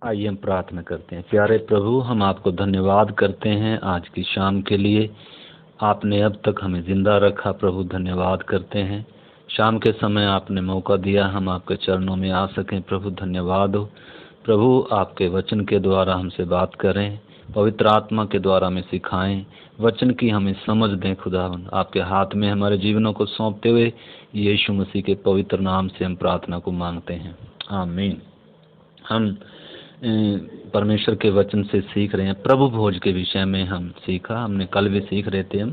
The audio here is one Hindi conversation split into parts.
आइए हम प्रार्थना करते हैं। प्यारे प्रभु, हम आपको धन्यवाद करते हैं आज की शाम के लिए। आपने अब तक हमें जिंदा रखा प्रभु, धन्यवाद करते हैं। शाम के समय आपने मौका दिया हम आपके चरणों में आ सकें प्रभु, धन्यवाद हो। प्रभु, आपके वचन के द्वारा हमसे बात करें, पवित्र आत्मा के द्वारा हमें सिखाएं, वचन की हमें समझ दें। खुदावन, आपके हाथ में हमारे जीवनों को सौंपते हुए यीशु मसीह के पवित्र नाम से हम प्रार्थना को मांगते हैं, आमीन। हम परमेश्वर के वचन से सीख रहे हैं। प्रभु भोज के विषय में हम सीखा, हमने कल भी सीख रहे थे। हम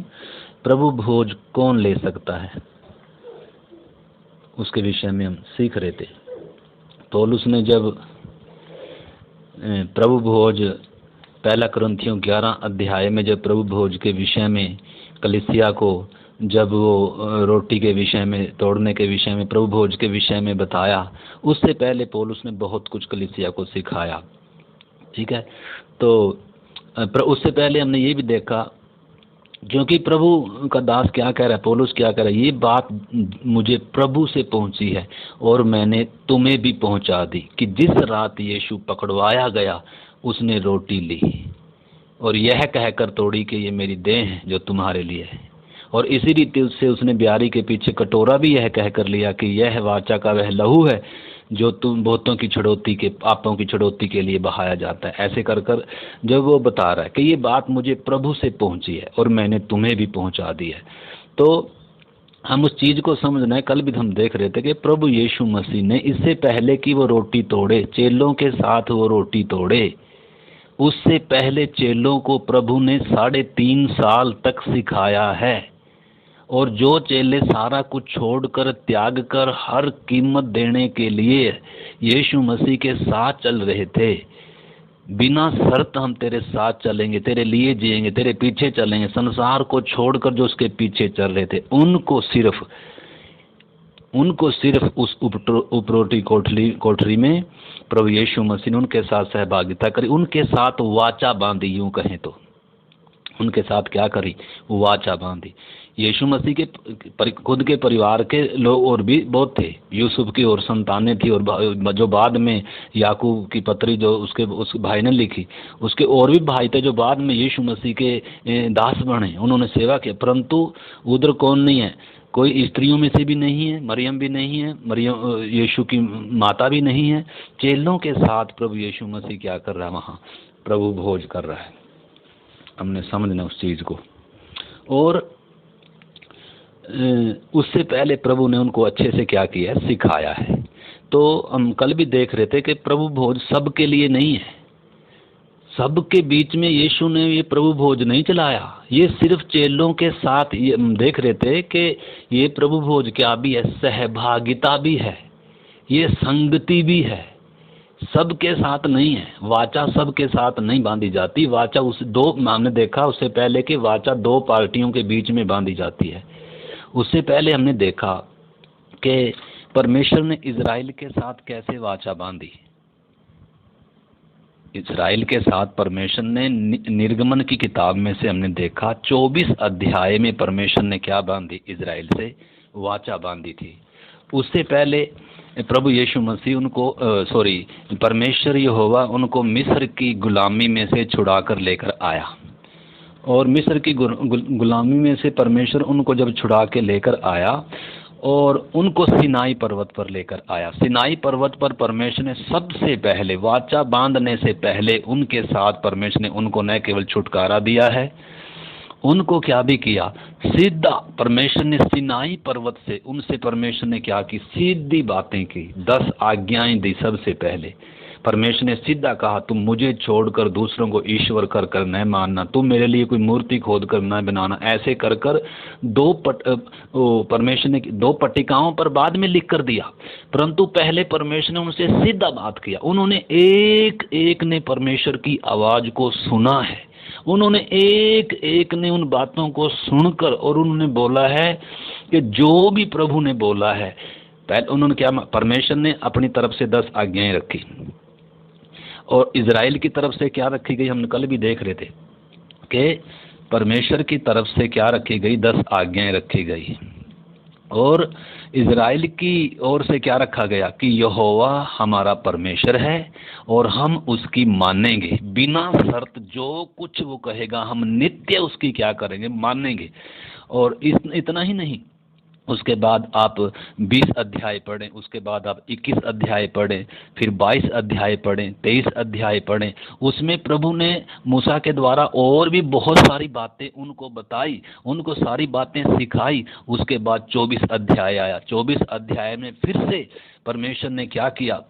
प्रभु भोज कौन ले सकता है उसके विषय में हम सीख रहे थे। पौलुस ने जब प्रभु भोज पहला कुरिन्थियों 11 अध्याय में जब प्रभु भोज के विषय में कलीसिया को जब वो रोटी के विषय में, तोड़ने के विषय में, प्रभु भोज के विषय में बताया, उससे पहले पौलुस ने बहुत कुछ कलीसिया को सिखाया। ठीक है, तो उससे पहले हमने ये भी देखा, क्योंकि प्रभु का दास क्या कह रहा है, पौलुस क्या कह रहा है, ये बात मुझे प्रभु से पहुंची है और मैंने तुम्हें भी पहुंचा दी कि जिस रात यीशु पकड़वाया गया उसने रोटी ली और यह कहकर तोड़ी कि ये मेरी देह है जो तुम्हारे लिए है। और इसी रीति उससे उसने ब्यारी के पीछे कटोरा भी यह कहकर लिया कि यह वाचा का वह लहू है जो तुम बहुतों की छड़ौती के, पापों की छड़ौती के लिए बहाया जाता है। ऐसे कर कर जब वो बता रहा है कि ये बात मुझे प्रभु से पहुंची है और मैंने तुम्हें भी पहुंचा दी है, तो हम उस चीज़ को समझना है। कल भी हम देख रहे थे कि प्रभु यीशु मसीह ने इससे पहले कि वो रोटी तोड़े, चेलों के साथ वो रोटी तोड़े, उससे पहले चेलों को प्रभु ने 3.5 साल तक सिखाया है। और जो चेले सारा कुछ छोड़कर, त्याग कर, हर कीमत देने के लिए यीशु मसीह के साथ चल रहे थे, बिना शर्त हम तेरे साथ चलेंगे, तेरे लिए जिएंगे, तेरे पीछे चलेंगे, संसार को छोड़कर जो उसके पीछे चल रहे थे, उनको सिर्फ उस उपरोटी कोठरी में प्रभु यीशु मसीह ने उनके साथ सहभागिता करी, उनके साथ वाचा बांधी। यूं कहें तो उनके साथ क्या करी, वाचा बांधी। यीशु मसीह के खुद के परिवार के लोग और भी बहुत थे। यूसुफ की और संतानें थी, और जो बाद में याकूब की पत्री जो उस भाई ने लिखी, उसके और भी भाई थे जो बाद में यीशु मसीह के दास बने, उन्होंने सेवा की। परंतु उधर कौन नहीं है, कोई स्त्रियों में से भी नहीं है, मरियम भी नहीं है, मरियम यीशु की माता भी नहीं है। चेलों के साथ प्रभु यीशु मसीह क्या कर रहा है, वहाँ प्रभु भोज कर रहा है। हमने समझना उस चीज़ को। और उससे पहले प्रभु ने उनको अच्छे से क्या किया है, सिखाया है। तो हम कल भी देख रहे थे कि प्रभु भोज सबके लिए नहीं है, सबके बीच में यीशु ने ये प्रभु भोज नहीं चलाया, ये सिर्फ चेलों के साथ। ये हम देख रहे थे कि ये प्रभु भोज क्या भी है, सहभागिता भी है, ये संगति भी है, सबके साथ नहीं है। वाचा सबके साथ नहीं बांधी जाती। वाचा हमने देखा उससे पहले कि वाचा 2 पार्टियों के बीच में बांधी जाती है। उससे पहले हमने देखा कि परमेश्वर ने इज़राइल के साथ कैसे वाचा बांधी। इज़राइल के साथ परमेश्वर ने निर्गमन की किताब में से हमने देखा 24 अध्याय में परमेश्वर ने क्या बांधी, इज़राइल से वाचा बांधी थी। उससे पहले प्रभु यीशु मसीह परमेश्वर यहोवा उनको मिस्र की गुलामी में से छुड़ा कर लेकर आया, और मिस्र की गुलामी में से परमेश्वर उनको जब छुड़ा के लेकर आया और उनको सिनाई पर्वत पर लेकर आया। सिनाई पर्वत पर परमेश्वर ने सबसे पहले, वाचा बांधने से पहले, उनके साथ परमेश्वर ने उनको न केवल छुटकारा दिया है, उनको क्या भी किया, सीधा परमेश्वर ने सिनाई पर्वत से उनसे परमेश्वर ने क्या की, सीधी बातें की, 10 आज्ञाएं दी। सबसे पहले परमेश्वर ने सीधा कहा, तुम मुझे छोड़कर दूसरों को ईश्वर कर कर न मानना, तुम मेरे लिए कोई मूर्ति खोद कर न बनाना। ऐसे कर कर परमेश्वर ने 2 पट्टिकाओं पर बाद में लिख कर दिया, परंतु पहले परमेश्वर ने उनसे सीधा बात किया। उन्होंने एक एक ने परमेश्वर की आवाज़ को सुना है, उन्होंने एक एक ने उन बातों को सुनकर, और उन्होंने बोला है कि जो भी प्रभु ने बोला है, पहले उन्होंने क्या, परमेश्वर ने अपनी तरफ से 10 आज्ञाएं रखी, और इज़राइल की तरफ से क्या रखी गई, हम कल भी देख रहे थे कि परमेश्वर की तरफ से क्या रखी गई, 10 आज्ञाएं रखी गई। और इज़राइल की ओर से क्या रखा गया कि यहोवा हमारा परमेश्वर है और हम उसकी मानेंगे बिना शर्त, जो कुछ वो कहेगा हम नित्य उसकी क्या करेंगे, मानेंगे। और इतना ही नहीं, उसके बाद आप 20 अध्याय पढ़ें, उसके बाद आप 21 अध्याय पढ़ें, फिर 22 अध्याय पढ़ें, 23 अध्याय पढ़ें। उसमें प्रभु ने मूसा के द्वारा और भी बहुत सारी बातें उनको बताई, उनको सारी बातें सिखाई। उसके बाद 24 अध्याय आया। 24 अध्याय में फिर से परमेश्वर ने क्या किया,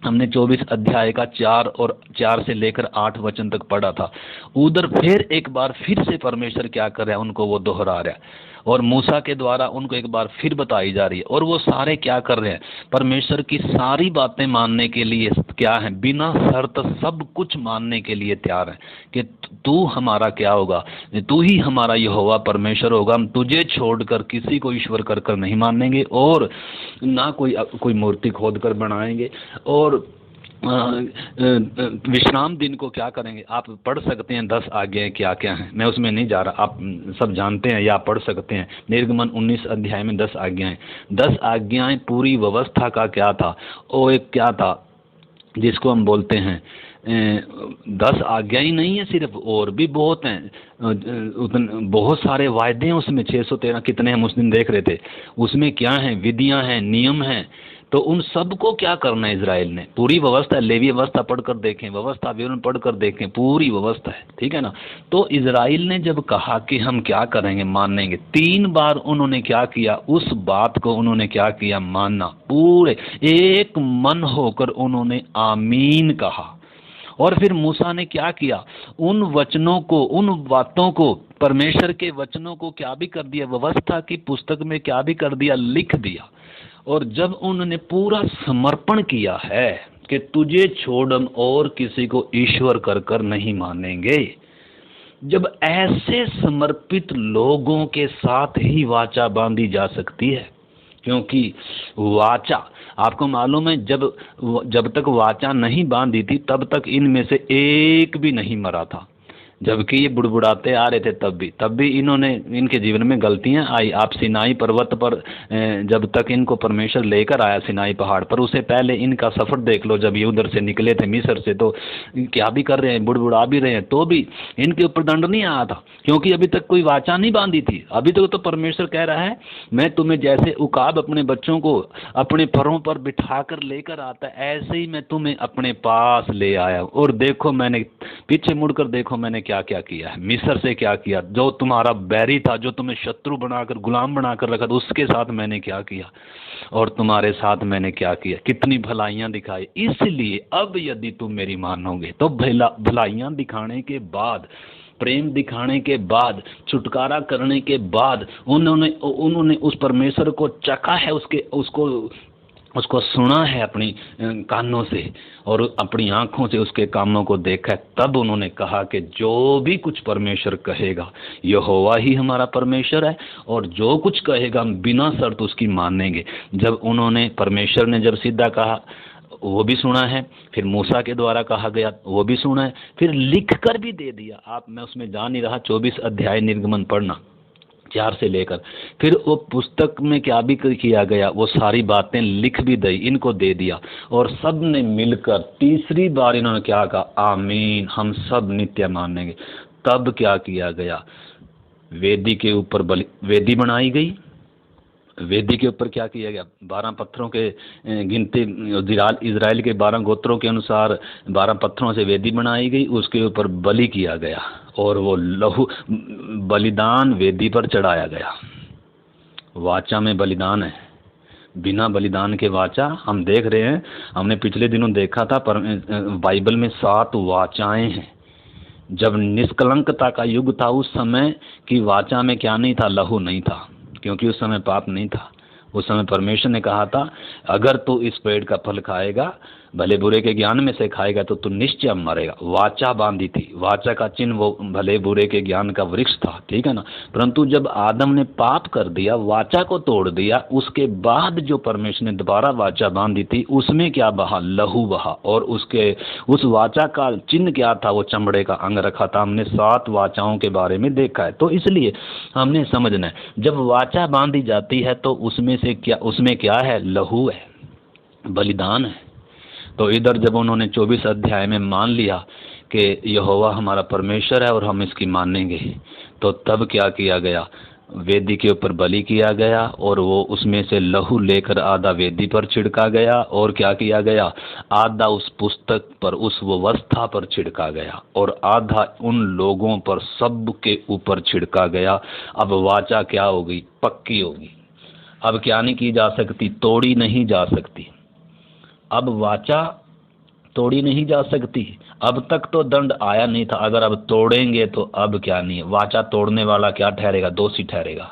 हमने 24 अध्याय का 4 से लेकर 8 वचन तक पढ़ा था। उधर फिर एक बार फिर से परमेश्वर क्या कर रहा है, उनको वो दोहरा रहा है और मूसा के द्वारा उनको एक बार फिर बताई जा रही है। और वो सारे क्या कर रहे हैं, परमेश्वर की सारी बातें मानने के लिए क्या है, बिना शर्त सब कुछ मानने के लिए तैयार है कि तू हमारा क्या होगा, तू ही हमारा यहोवा परमेश्वर होगा, हम तुझे छोड़कर किसी को ईश्वर कर कर नहीं मानेंगे और ना कोई मूर्ति खोद कर बनाएंगे। और विश्राम दिन को क्या करेंगे, आप पढ़ सकते हैं 10 आज्ञाएं क्या क्या हैं, मैं उसमें नहीं जा रहा, आप सब जानते हैं या पढ़ सकते हैं। निर्गमन 19 अध्याय में 10 आज्ञाएं, 10 आज्ञाएं पूरी व्यवस्था का क्या था, वो एक क्या था जिसको हम बोलते हैं 10 आज्ञा ही नहीं है सिर्फ, और भी बहुत हैं, बहुत सारे वायदे हैं उसमें। 613 कितने हम उस दिन देख रहे थे, उसमें क्या है, विधियां हैं, नियम हैं। तो उन सबको क्या करना है, इजराइल ने पूरी व्यवस्था, लेवी व्यवस्था पढ़कर देखें, व्यवस्था विवरण पढ़कर देखें, पूरी व्यवस्था है, ठीक है ना। तो इजराइल ने जब कहा कि हम क्या करेंगे, मानेंगे, 3 बार उन्होंने क्या किया, उस बात को उन्होंने क्या किया, मानना, पूरे एक मन होकर उन्होंने आमीन कहा। और फिर मूसा ने क्या किया, उन वचनों को, उन बातों को, परमेश्वर के वचनों को क्या भी कर दिया, व्यवस्था की पुस्तक में क्या भी कर दिया, लिख दिया। और जब उन्होंने पूरा समर्पण किया है कि तुझे छोड़ हम और किसी को ईश्वर कर कर नहीं मानेंगे, जब ऐसे समर्पित लोगों के साथ ही वाचा बांधी जा सकती है, क्योंकि वाचा, आपको मालूम है, जब तक वाचा नहीं बांधी थी तब तक इनमें से एक भी नहीं मरा था। जबकि ये बुड़बुड़ाते आ रहे थे तब भी इन्होंने, इनके जीवन में गलतियां आई। आप सिनाई पर्वत पर जब तक इनको परमेश्वर लेकर आया सिनाई पहाड़ पर, उससे पहले इनका सफ़र देख लो, जब ये उधर से निकले थे मिस्र से, तो क्या भी कर रहे हैं, बुड़बुड़ा भी रहे हैं, तो भी इनके ऊपर दंड नहीं आया था, क्योंकि अभी तक कोई वाचा नहीं बांधी थी। अभी तक तो परमेश्वर कह रहा है, मैं तुम्हें जैसे उकाब अपने बच्चों को अपने परों पर बिठा कर लेकर आता है, ऐसे ही मैं तुम्हें अपने पास ले आया। और देखो, मैंने पीछे मुड़कर देखो मैंने क्या क्या किया है, मिस्र से क्या किया, जो तुम्हारा बैरी था, जो तुम्हें शत्रु बनाकर, गुलाम बनाकर रखा था, उसके साथ मैंने क्या किया, और तुम्हारे साथ मैंने क्या किया, कितनी भलाइयां दिखाई। इसलिए अब यदि तुम मेरी मानोगे, तो भलाइयां दिखाने के बाद, प्रेम दिखाने के बाद, छुटकारा करने के बाद, उन्होंने उस परमेश्वर को चखा है, उसको सुना है अपनी कानों से और अपनी आंखों से उसके कामों को देखा है, तब उन्होंने कहा कि जो भी कुछ परमेश्वर कहेगा, यहोवा ही हमारा परमेश्वर है, और जो कुछ कहेगा हम बिना शर्त उसकी मानेंगे। जब उन्होंने, परमेश्वर ने जब सीधा कहा, वो भी सुना है, फिर मूसा के द्वारा कहा गया वो भी सुना है, फिर लिख कर भी दे दिया। आप, मैं उसमें जा नहीं रहा, 24 अध्याय निर्गमन पढ़ना 4 से लेकर, फिर वो पुस्तक में क्या भी किया गया, वो सारी बातें लिख भी दी, इनको दे दिया। और सब ने मिलकर तीसरी बार इन्होंने क्या कहा, आमीन, हम सब नित्य मानेंगे। तब क्या किया गया, वेदी के ऊपर वेदी बनाई गई। वेदी के ऊपर क्या किया गया, 12 पत्थरों के गिनती, इजराइल के 12 गोत्रों के अनुसार 12 पत्थरों से वेदी बनाई गई, उसके ऊपर बलि किया गया और वो लहू बलिदान वेदी पर चढ़ाया गया। वाचा में बलिदान है, बिना बलिदान के वाचा, हम देख रहे हैं, हमने पिछले दिनों देखा था, पर बाइबल में 7 वाचाएं हैं। जब निष्कलंकता का युग था, उस समय की वाचा में क्या नहीं था, लहू नहीं था, क्योंकि उस समय पाप नहीं था। उस समय परमेश्वर ने कहा था, अगर तू इस पेड़ का फल खाएगा भले बुरे के ज्ञान में से खाएगा तो तू निश्चय मरेगा। वाचा बांधी थी, वाचा का चिन्ह वो भले बुरे के ज्ञान का वृक्ष था, ठीक है ना। परंतु जब आदम ने पाप कर दिया, वाचा को तोड़ दिया, उसके बाद जो परमेश्वर ने दोबारा वाचा बांधी थी उसमें क्या बहा? लहू बहा। और उसके उस वाचा का चिन्ह क्या था? वो चमड़े का अंग रखा था। हमने 7 वाचाओं के बारे में देखा है। तो इसलिए हमने समझना है, जब वाचा बांधी जाती है तो उसमें क्या है? लहू है, बलिदान है। तो इधर जब उन्होंने 24 अध्याय में मान लिया कि यहोवा हमारा परमेश्वर है और हम इसकी मानेंगे, तो तब क्या किया गया? वेदी के ऊपर बलि किया गया और वो उसमें से लहू लेकर आधा वेदी पर छिड़का गया, और क्या किया गया? आधा उस पुस्तक पर, उस व्यवस्था पर छिड़का गया, और आधा उन लोगों पर, सब के ऊपर छिड़का गया। अब वाचा क्या होगी? पक्की होगी। अब क्या नहीं की जा सकती? तोड़ी नहीं जा सकती। अब वाचा तोड़ी नहीं जा सकती। अब तक तो दंड आया नहीं था, अगर अब तोड़ेंगे तो अब क्या नहीं है? वाचा तोड़ने वाला क्या ठहरेगा? दोषी ठहरेगा।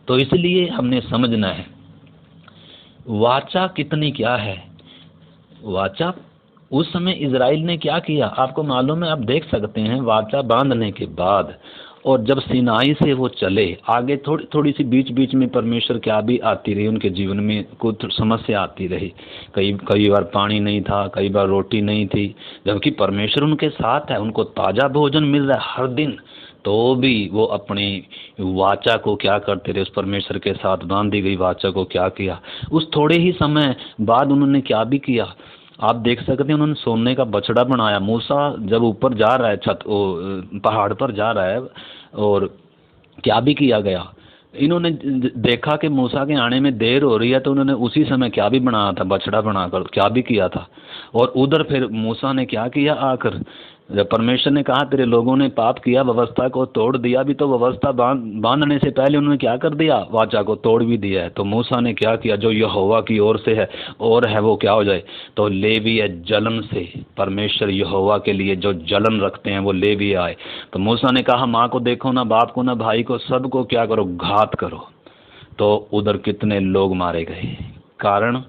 तो इसलिए हमने समझना है वाचा कितनी क्या है। वाचा उस समय इजराइल ने क्या किया आपको मालूम है? आप देख सकते हैं, वाचा बांधने के बाद और जब सिनाई से वो चले आगे, थोड़ी थोड़ी सी बीच बीच में परमेश्वर क्या भी आती रही उनके जीवन में, कुछ समस्या आती रही। कई बार पानी नहीं था, कई बार रोटी नहीं थी, जबकि परमेश्वर उनके साथ है, उनको ताज़ा भोजन मिल रहा है हर दिन, तो भी वो अपनी वाचा को क्या करते रहे? उस परमेश्वर के साथ बांधी गई वाचा को क्या किया? उस थोड़े ही समय बाद उन्होंने क्या भी किया आप देख सकते हैं। उन्होंने सोने का बछड़ा बनाया। मूसा जब ऊपर जा रहा है, पहाड़ पर जा रहा है, और क्या भी किया गया? इन्होंने देखा कि मूसा के आने में देर हो रही है, तो उन्होंने उसी समय क्या भी बनाया था? बछड़ा बनाकर क्या भी किया था। और उधर फिर मूसा ने क्या किया? आकर जब परमेश्वर ने कहा तेरे लोगों ने पाप किया, व्यवस्था को तोड़ दिया, भी तो व्यवस्था बांधने से पहले उन्होंने क्या कर दिया? वाचा को तोड़ भी दिया है। तो मूसा ने क्या किया? जो यहोवा की ओर से है और है वो क्या हो जाए? तो लेवी है जलन से, परमेश्वर यहोवा के लिए जो जलन रखते हैं वो लेवी आए। तो मूसा ने कहा माँ को देखो ना, बाप को ना, भाई को, सबको क्या करो? घात करो। तो उधर कितने लोग मारे गए? कारण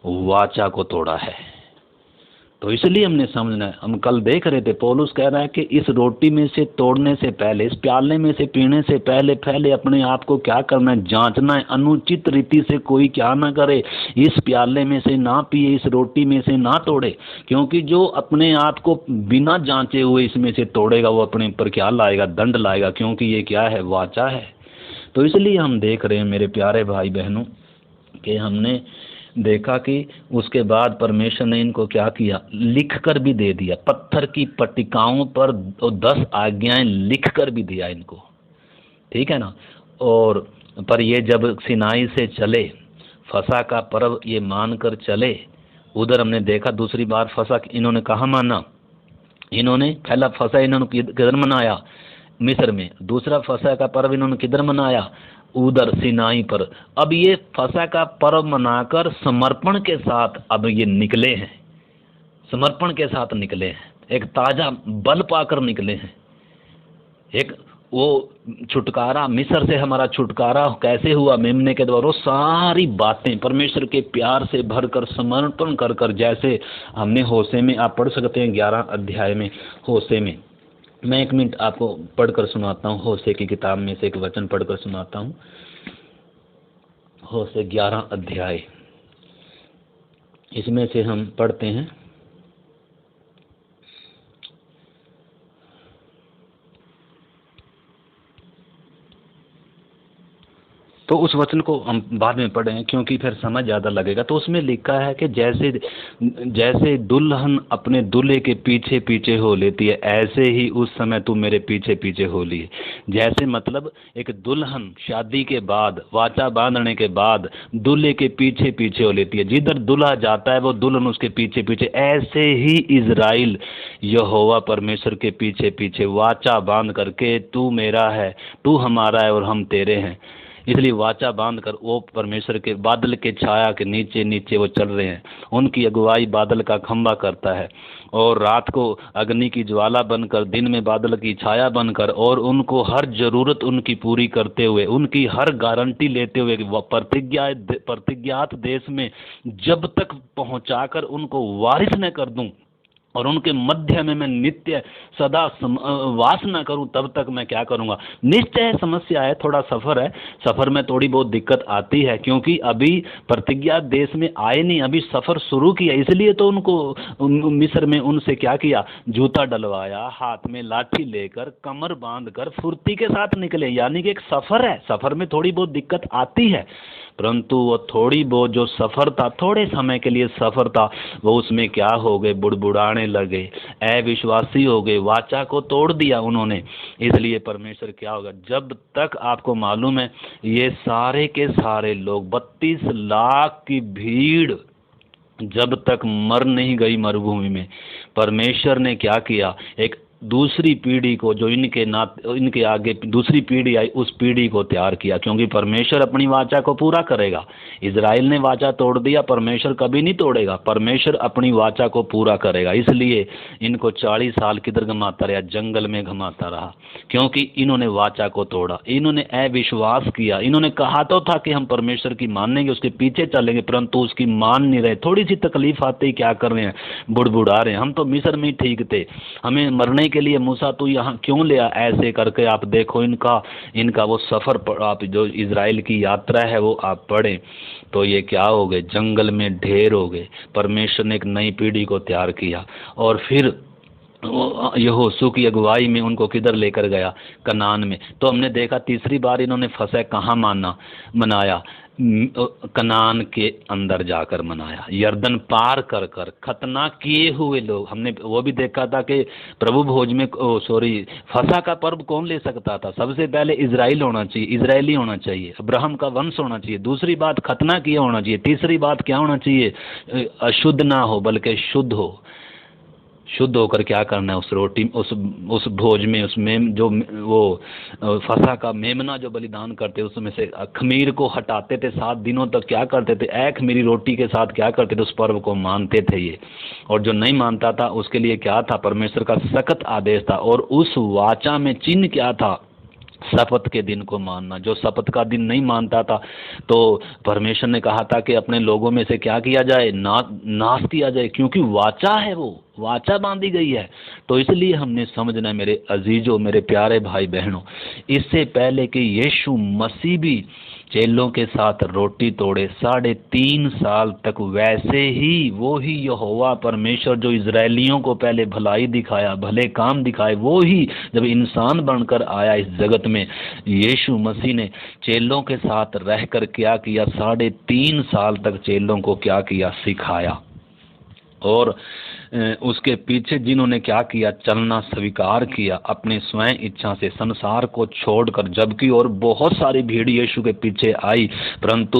वाचा को तोड़ा है। तो इसलिए हमने समझना है। हम कल देख रहे थे, पौलुस कह रहा है कि इस रोटी में से तोड़ने से पहले, इस प्याले में से पीने से पहले अपने आप को क्या करना है? जांचना है। अनुचित रीति से कोई क्या ना करे, इस प्याले में से ना पिए, इस रोटी में से ना तोड़े, क्योंकि जो अपने आप को बिना जांचे हुए इसमें से तोड़ेगा वो अपने ऊपर क्या लाएगा? दंड लाएगा, क्योंकि ये क्या है? वाचा है। तो इसलिए हम देख रहे हैं मेरे प्यारे भाई बहनों कि हमने देखा कि उसके बाद परमेश्वर ने इनको क्या किया? लिख कर भी दे दिया। पत्थर की पट्टिकाओं पर 10 आज्ञाएं लिख कर भी दिया इनको, ठीक है ना। और पर ये जब सिनाई से चले, फसा का पर्व ये मान कर चले, उधर हमने देखा दूसरी बार फसा इन्होंने कहाँ माना? इन्होंने पहला फसा इन्होंने किधर मनाया? मिस्र में। दूसरा फसा का पर्व इन्होंने किधर मनाया? उधर सिनाई पर। अब ये फसा का पर्व मनाकर समर्पण के साथ अब ये निकले हैं, समर्पण के साथ निकले हैं, एक ताजा बल पाकर निकले हैं। एक वो छुटकारा, मिस्र से हमारा छुटकारा कैसे हुआ? मेमने के द्वारा। वो सारी बातें परमेश्वर के प्यार से भरकर, समर्पण कर कर, जैसे हमने होशे में आप पढ़ सकते हैं 11 अध्याय में होशे में। मैं 1 मिनट आपको पढ़कर सुनाता हूँ, होशे की किताब में से एक वचन पढ़कर सुनाता हूँ। होशे 11 अध्याय, इसमें से हम पढ़ते हैं। तो उस वचन को हम बाद में पढ़ें क्योंकि फिर समझ ज़्यादा लगेगा। तो उसमें लिखा है कि जैसे दुल्हन अपने दूल्हे के पीछे पीछे हो लेती है, ऐसे ही उस समय तू मेरे पीछे पीछे हो लिए। जैसे मतलब एक दुल्हन शादी के बाद, वाचा बांधने के बाद दूल्हे के पीछे पीछे हो लेती है, जिधर दूल्हा जाता है वो दुल्हन उसके पीछे पीछे, ऐसे ही इजराइल यहोवा परमेश्वर के पीछे पीछे वाचा बांध करके, तू मेरा है, तू हमारा है और हम तेरे हैं, इसलिए वाचा बांध कर वो परमेश्वर के बादल के छाया के नीचे नीचे वो चल रहे हैं। उनकी अगुवाई बादल का खंभा करता है, और रात को अग्नि की ज्वाला बनकर, दिन में बादल की छाया बनकर, और उनको हर जरूरत उनकी पूरी करते हुए, उनकी हर गारंटी लेते हुए कि वह प्रतिज्ञात देश में जब तक पहुंचाकर उनको वारिस न कर दूं और उनके मध्य में मैं नित्य सदा वास न करूं, तब तक मैं क्या करूंगा। निश्चय समस्या है, थोड़ा सफ़र है, सफ़र में थोड़ी बहुत दिक्कत आती है, क्योंकि अभी प्रतिज्ञा देश में आए नहीं, अभी सफ़र शुरू किया। इसलिए तो उनको मिस्र में उनसे क्या किया, जूता डलवाया, हाथ में लाठी लेकर, कमर बांध कर फुर्ती के साथ निकले। यानी कि एक सफ़र है, सफ़र में थोड़ी बहुत दिक्कत आती है, परंतु वो थोड़ी बहुत जो सफ़र था, थोड़े समय के लिए सफ़र था, वो उसमें क्या हो गए, बुड़बुड़ाने लगे, अविश्वासी हो गए, वाचा को तोड़ दिया उन्होंने। इसलिए परमेश्वर क्या होगा, जब तक आपको मालूम है ये सारे के सारे लोग 32 लाख की भीड़ जब तक मर नहीं गई मरुभूमि में, परमेश्वर ने क्या किया, एक दूसरी पीढ़ी को जो इनके आगे दूसरी पीढ़ी आई, उस पीढ़ी को तैयार किया, क्योंकि परमेश्वर अपनी वाचा को पूरा करेगा। इजराइल ने वाचा तोड़ दिया, परमेश्वर कभी नहीं तोड़ेगा, परमेश्वर अपनी वाचा को पूरा करेगा। इसलिए इनको 40 साल किधर घुमाता रहा, जंगल में घुमाता रहा, क्योंकि इन्होंने वाचा को तोड़ा, इन्होंने अविश्वास किया। इन्होंने कहा तो था कि हम परमेश्वर की मानेंगे, उसके पीछे चलेंगे, परंतु उसकी मान नहीं रहे। थोड़ी सी तकलीफ आते ही क्या कर रहे हैं, बुड़बुड़ा रहे हैं, हम तो मिस्र में ही ठीक थे, हमें मरने के लिए मूसा तू यहाँ क्यों लिया। ऐसे करके आप देखो इनका वो सफ़र, आप जो इजराइल की यात्रा है वो आप पढ़ें तो ये क्या हो गए, जंगल में ढेर हो गए। परमेश्वर ने एक नई पीढ़ी को तैयार किया, और फिर यहोशू की अगुवाई में उनको किधर लेकर गया, कनान में। तो हमने देखा तीसरी बार इन्होंने फसह कहाँ मनाया, कनान के अंदर जाकर मनाया, यर्दन पार कर कर खतना किए हुए लोग। हमने वो भी देखा था कि प्रभु भोज में फसह का पर्व कौन ले सकता था, सबसे पहले इजराइल होना चाहिए, इजरायली होना चाहिए, अब्राहम का वंश होना चाहिए। दूसरी बात खतना किया होना चाहिए। तीसरी बात क्या होना चाहिए, अशुद्ध ना हो बल्कि शुद्ध हो। शुद्ध होकर क्या करना है, उस रोटी उस भोज में, उसमें जो वो फसह का मेमना जो बलिदान करते उसमें से खमीर को हटाते थे। 7 दिनों तक क्या करते थे, एक खमीरी रोटी के साथ क्या करते थे, उस पर्व को मानते थे ये। और जो नहीं मानता था उसके लिए क्या था, परमेश्वर का सख्त आदेश था। और उस वाचा में चिन्ह क्या था, शपथ के दिन को मानना। जो शपथ का दिन नहीं मानता था तो परमेश्वर ने कहा था कि अपने लोगों में से क्या किया जाए, नाश किया जाए, क्योंकि वाचा है, वो वाचा बांधी गई है। तो इसलिए हमने समझना है मेरे अजीजों, मेरे प्यारे भाई बहनों, इससे पहले कि यीशु मसीह भी चेलों के साथ रोटी तोड़े 3.5 साल तक, वैसे ही वो ही यहोवा परमेश्वर जो इजरायलियों को पहले भलाई दिखाया, भले काम दिखाए, वो ही जब इंसान बनकर आया इस जगत में, यीशु मसीह ने चेलों के साथ रहकर क्या किया, 3.5 साल तक चेलों को क्या किया, सिखाया। और उसके पीछे जिन्होंने क्या किया, चलना स्वीकार किया अपने स्वयं इच्छा से, संसार को छोड़कर। जबकि और बहुत सारी भीड़ यीशु के पीछे आई, परंतु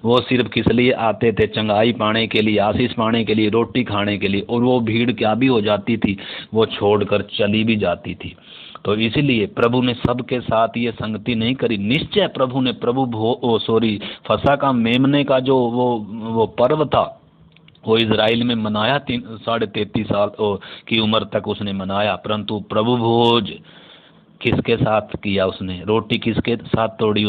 वो सिर्फ किस लिए आते थे, चंगाई पाने के लिए, आशीष पाने के लिए, रोटी खाने के लिए। और वो भीड़ क्या भी हो जाती थी, वो छोड़कर चली भी जाती थी। तो इसीलिए प्रभु ने सबके साथ ये संगति नहीं करी। निश्चय प्रभु ने फसह का मेमने का जो वो पर्व था, वो इजराइल में मनाया 33.5 साल की उम्र तक उसने मनाया। परंतु प्रभु भोज किसके साथ किया, उसने रोटी किसके साथ तोड़ी,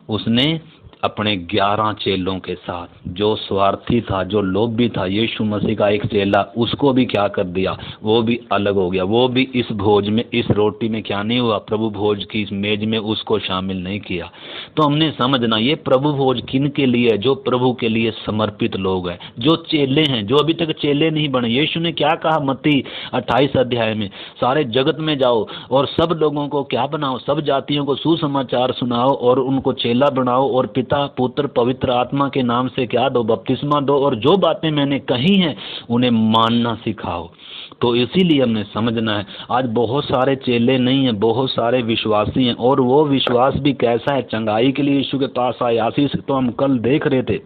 उसने अपने 11 चेलों के साथ। जो स्वार्थी था, जो लोभी था, यीशु मसीह का एक चेला, उसको भी क्या कर दिया, वो भी अलग हो गया। वो भी इस भोज में, इस रोटी में क्या नहीं हुआ, प्रभु भोज की इस मेज में उसको शामिल नहीं किया। तो हमने समझना ये प्रभु भोज किन के लिए, जो प्रभु के लिए समर्पित लोग हैं, जो चेले हैं, जो अभी तक चेले नहीं बने। यीशु ने क्या कहा मत्ती 28 अध्याय में, सारे जगत में जाओ और सब लोगों को क्या बनाओ, सब जातियों को सुसमाचार सुनाओ और उनको चेला बनाओ, और पिता पुत्र पवित्र आत्मा के नाम से क्या दो, बपतिस्मा दो, और जो बातें मैंने कही हैं उन्हें मानना सिखाओ। तो इसीलिए हमने समझना है, आज बहुत सारे चेले नहीं हैं, बहुत सारे विश्वासी हैं। और वो विश्वास भी कैसा है, चंगाई के लिए यीशु के पास आए, आशीष तो हम कल देख रहे थे,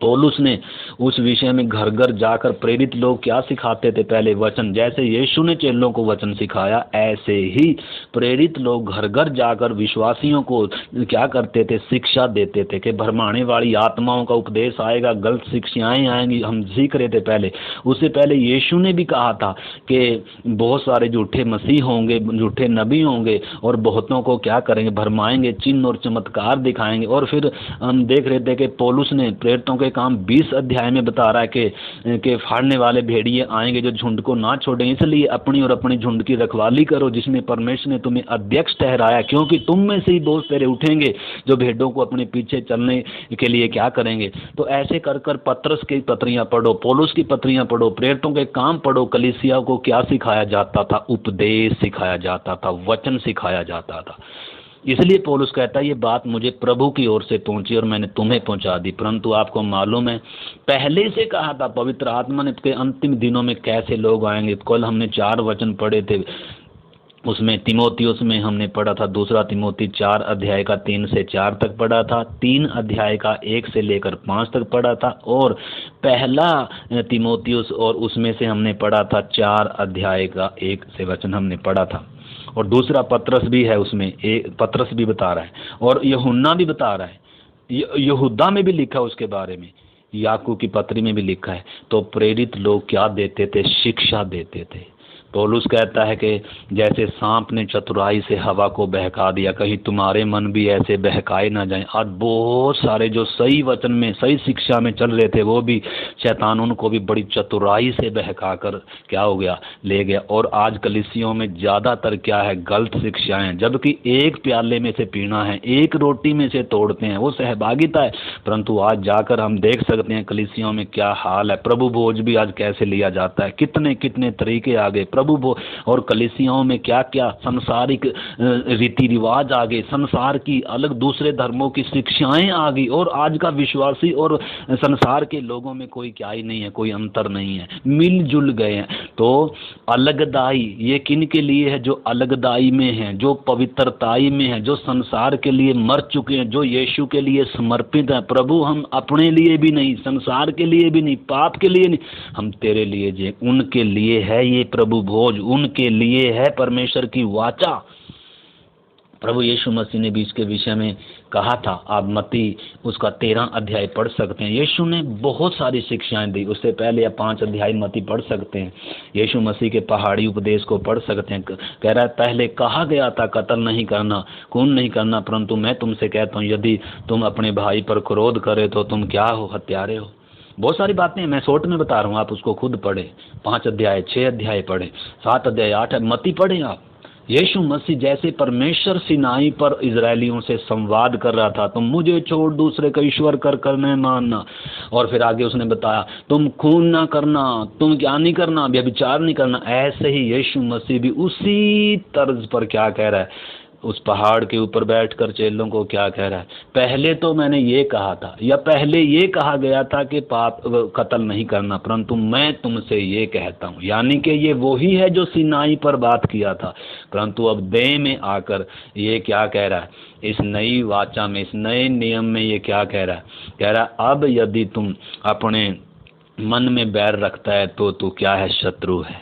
पौलुस ने उस विषय में घर घर जाकर प्रेरित लोग क्या सिखाते थे, पहले वचन, जैसे यीशु ने चेलों को वचन सिखाया ऐसे ही प्रेरित लोग घर घर जाकर विश्वासियों को क्या करते थे, शिक्षा देते थे कि भरमाने वाली आत्माओं का उपदेश आएगा, गलत शिक्षाएं आएंगी। हम सीख रहे थे पहले, उससे पहले यीशु ने भी कहा था कि बहुत सारे झूठे मसीह होंगे, झूठे नबी होंगे और बहुतों को क्या करेंगे, भरमाएंगे, चिन्ह और चमत्कार दिखाएंगे। और फिर हम देख रहे थे कि पौलुस ने प्रेरितों के काम 20 अध्याय में बता रहा है कि फाड़ने वाले भेड़िए आएंगे जो झुंड को ना छोड़ेंगे, इसलिए अपनी और अपनी झुंड की रखवाली करो जिसमें परमेश्वर ने तुम्हें अध्यक्ष ठहराया, क्योंकि तुम में से ही बहुत सारे उठेंगे जो भेड़ों को अपने पीछे चलने के लिए क्या करेंगे। तो ऐसे कर कर पत्रस की पत्रियां पढ़ो, पौलुस की पत्रियां पढ़ो, प्रेरितों के काम पढ़ो, कलीसिया को क्या सिखाया जाता था, उपदेश सिखाया जाता था, वचन सिखाया जाता था। इसलिए पौलुस कहता है ये बात मुझे प्रभु की ओर से पहुंची और मैंने तुम्हें पहुंचा दी। परंतु आपको मालूम है पहले से कहा था पवित्र आत्मा ने के अंतिम दिनों में कैसे लोग आएंगे। कल हमने 4 वचन पढ़े थे, उसमें तिमोथियुस में हमने पढ़ा था, दूसरा तिमोथी 4 अध्याय का 3 से 4 तक पढ़ा था, 3 अध्याय का 1 से लेकर 5 तक पढ़ा था, और पहला तिमोथियुस और उसमें से हमने पढ़ा था 4 अध्याय का 1 से वचन हमने पढ़ा था। और दूसरा पत्रस भी है, उसमें पत्रस भी बता रहा है और यूहन्ना भी बता रहा है, यहूदा में भी लिखा है उसके बारे में, याकूब की पत्री में भी लिखा है। तो प्रेरित लोग क्या देते थे, शिक्षा देते थे। पौलुस कहता है कि जैसे सांप ने चतुराई से हवा को बहका दिया, कहीं तुम्हारे मन भी ऐसे बहकाए ना जाएं। आज बहुत सारे जो सही वचन में, सही शिक्षा में चल रहे थे, वो भी शैतान उनको भी बड़ी चतुराई से बहका कर क्या हो गया, ले गया। और आज कलीसियों में ज़्यादातर क्या है, गलत शिक्षाएं, जबकि एक प्याले में से पीना है, एक रोटी में से तोड़ते हैं, वो सहभागिता है। परंतु आज जाकर हम देख सकते हैं कलीसियों में क्या हाल है। प्रभु भोज भी आज कैसे लिया जाता है, कितने कितने तरीके आ गए प्रभु भोज, और कलीसियाओं में क्या क्या संसारिक रीति रिवाज आ गए, संसार की अलग दूसरे धर्मों की शिक्षाएं आ गई, और आज का विश्वासी और संसार के लोगों में कोई क्या ही नहीं है, कोई अंतर नहीं है, मिलजुल गए हैं। तो अलगदाई ये किन के लिए है, जो अलगदाई में है, जो पवित्रताई में है, जो संसार के लिए मर चुके हैं, जो यीशु के लिए समर्पित है। प्रभु हम अपने लिए भी नहीं, संसार के लिए भी नहीं, पाप के लिए नहीं, हम तेरे लिए जे, उनके लिए है ये प्रभु भोज, उनके लिए है परमेश्वर की वाचा। प्रभु यीशु मसीह ने भी इसके विषय में कहा था, आप मत्ती उसका 13 अध्याय पढ़ सकते हैं। यीशु ने बहुत सारी शिक्षाएं दी, उससे पहले आप 5 अध्याय मत्ती पढ़ सकते हैं, यीशु मसीह के पहाड़ी उपदेश को पढ़ सकते हैं। कह रहा है पहले कहा गया था कत्ल नहीं करना, खून नहीं करना, परंतु मैं तुमसे कहता हूँ यदि तुम अपने भाई पर क्रोध करे तो तुम क्या हो, हत्यारे हो। बहुत सारी बातें मैं शॉर्ट में बता रहा हूँ, आप उसको खुद पढ़े, 5 अध्याय 6 अध्याय पढ़े, 7 अध्याय 8 मत्ती पढ़े आप। यीशु मसीह जैसे परमेश्वर सिनाई पर इजरायलियों से संवाद कर रहा था, तुम मुझे छोड़ दूसरे का ईश्वर कर नहीं मानना, और फिर आगे उसने बताया तुम खून ना करना, तुम क्या नहीं करना, व्यभिचार नहीं करना। ऐसे ही यीशु मसीह भी उसी तर्ज पर क्या कह रहा है, उस पहाड़ के ऊपर बैठकर चेलों को क्या कह रहा है, पहले तो मैंने ये कहा था, या पहले ये कहा गया था कि पाप कत्ल नहीं करना, परंतु मैं तुमसे ये कहता हूँ। यानी कि ये वही है जो सिनाई पर बात किया था, परंतु अब देह में आकर ये क्या कह रहा है, इस नई वाचा में, इस नए नियम में ये क्या कह रहा है, कह रहा है अब यदि तुम अपने मन में बैर रखता है तो तू क्या है, शत्रु है।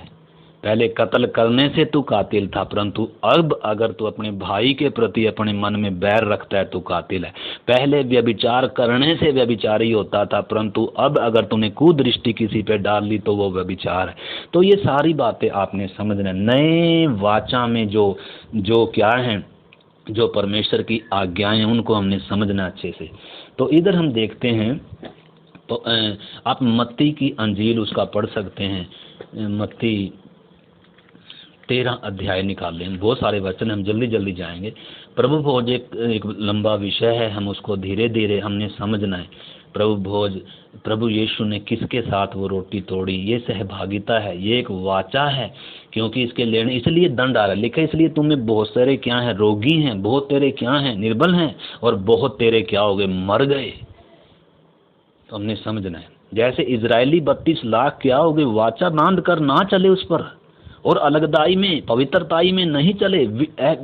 पहले कत्ल करने से तू कातिल था, परंतु अब अगर तू अपने भाई के प्रति अपने मन में बैर रखता है तो कातिल है। पहले व्यभिचार करने से व्यभिचारी होता था, परंतु अब अगर तूने कुदृष्टि किसी पे डाल ली तो वो व्यभिचार है। तो ये सारी बातें आपने समझना, नए वाचा में जो क्या है, जो परमेश्वर की आज्ञाएं हैं, उनको हमने समझना अच्छे से। तो इधर हम देखते हैं, तो आप मत्ती की अंजील उसका पढ़ सकते हैं, मत्ती 13 अध्याय निकाल लें, बहुत सारे वचन, हम जल्दी जल्दी जाएंगे। प्रभु भोज एक लंबा विषय है, हम उसको धीरे धीरे हमने समझना है। प्रभु भोज, प्रभु यीशु ने किसके साथ वो रोटी तोड़ी, ये सहभागिता है, ये एक वाचा है, क्योंकि इसके लेने इसलिए दंड आ रहा है, लिखा इसलिए तुम्हें बहुत सारे क्या हैं, रोगी हैं, बहुत तेरे क्या हैं, निर्बल हैं, और बहुत तेरे क्या हो गए, मर गए। तो हमने समझना है, जैसे इजरायली 32 लाख क्या हो गए, वाचा बांध कर ना चले उस पर, और अलगदाई में, पवित्रताई में नहीं चले,